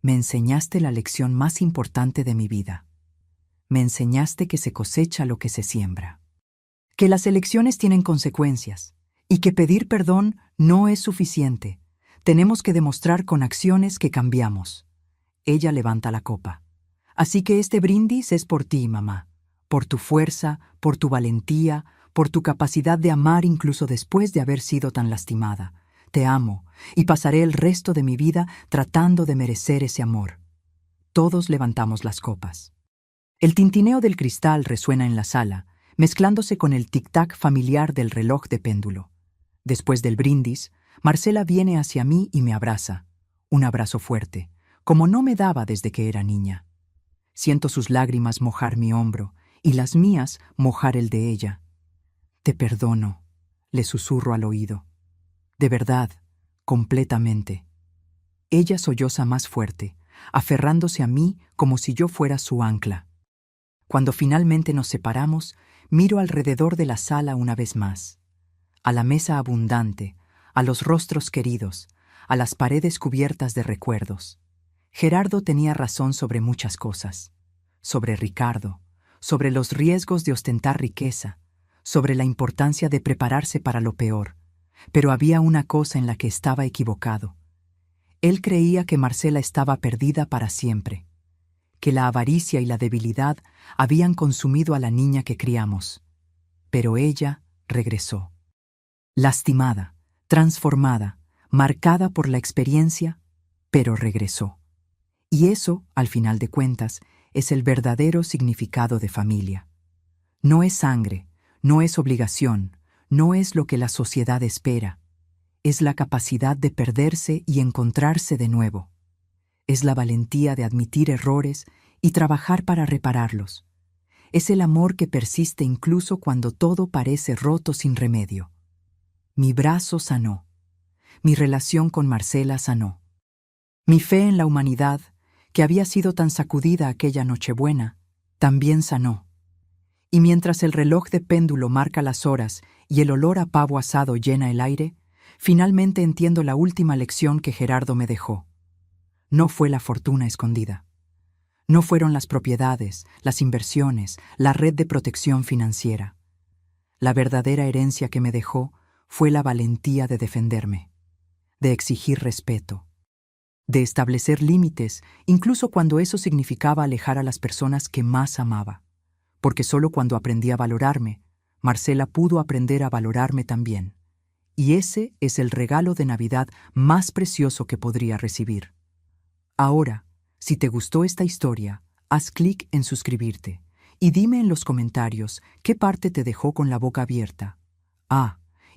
me enseñaste la lección más importante de mi vida. Me enseñaste que se cosecha lo que se siembra. Que las elecciones tienen consecuencias, y que pedir perdón no es suficiente. Tenemos que demostrar con acciones que cambiamos. Ella levanta la copa. Así que este brindis es por ti, mamá. Por tu fuerza, por tu valentía, por tu capacidad de amar incluso después de haber sido tan lastimada. Te amo, y pasaré el resto de mi vida tratando de merecer ese amor. Todos levantamos las copas. El tintineo del cristal resuena en la sala, mezclándose con el tic-tac familiar del reloj de péndulo. Después del brindis, Marcela viene hacia mí y me abraza. Un abrazo fuerte, como no me daba desde que era niña. Siento sus lágrimas mojar mi hombro y las mías mojar el de ella. Te perdono, le susurro al oído. De verdad, completamente. Ella solloza más fuerte, aferrándose a mí como si yo fuera su ancla. Cuando finalmente nos separamos, miro alrededor de la sala una vez más. A la mesa abundante, a los rostros queridos, a las paredes cubiertas de recuerdos. Gerardo tenía razón sobre muchas cosas. Sobre Ricardo, sobre los riesgos de ostentar riqueza, sobre la importancia de prepararse para lo peor. Pero había una cosa en la que estaba equivocado. Él creía que Marcela estaba perdida para siempre, que la avaricia y la debilidad habían consumido a la niña que criamos. Pero ella regresó. Lastimada, transformada, marcada por la experiencia, pero regresó. Y eso, al final de cuentas, es el verdadero significado de familia. No es sangre, no es obligación, no es lo que la sociedad espera. Es la capacidad de perderse y encontrarse de nuevo. Es la valentía de admitir errores y trabajar para repararlos. Es el amor que persiste incluso cuando todo parece roto sin remedio. Mi brazo sanó. Mi relación con Marcela sanó. Mi fe en la humanidad, que había sido tan sacudida aquella Nochebuena, también sanó. Y mientras el reloj de péndulo marca las horas y el olor a pavo asado llena el aire, finalmente entiendo la última lección que Gerardo me dejó. No fue la fortuna escondida. No fueron las propiedades, las inversiones, la red de protección financiera. La verdadera herencia que me dejó fue la valentía de defenderme, de exigir respeto, de establecer límites, incluso cuando eso significaba alejar a las personas que más amaba. Porque solo cuando aprendí a valorarme, Marcela pudo aprender a valorarme también. Y ese es el regalo de Navidad más precioso que podría recibir. Ahora, si te gustó esta historia, haz clic en suscribirte y dime en los comentarios qué parte te dejó con la boca abierta.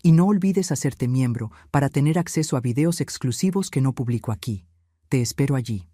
Y no olvides hacerte miembro para tener acceso a videos exclusivos que no publico aquí. Te espero allí.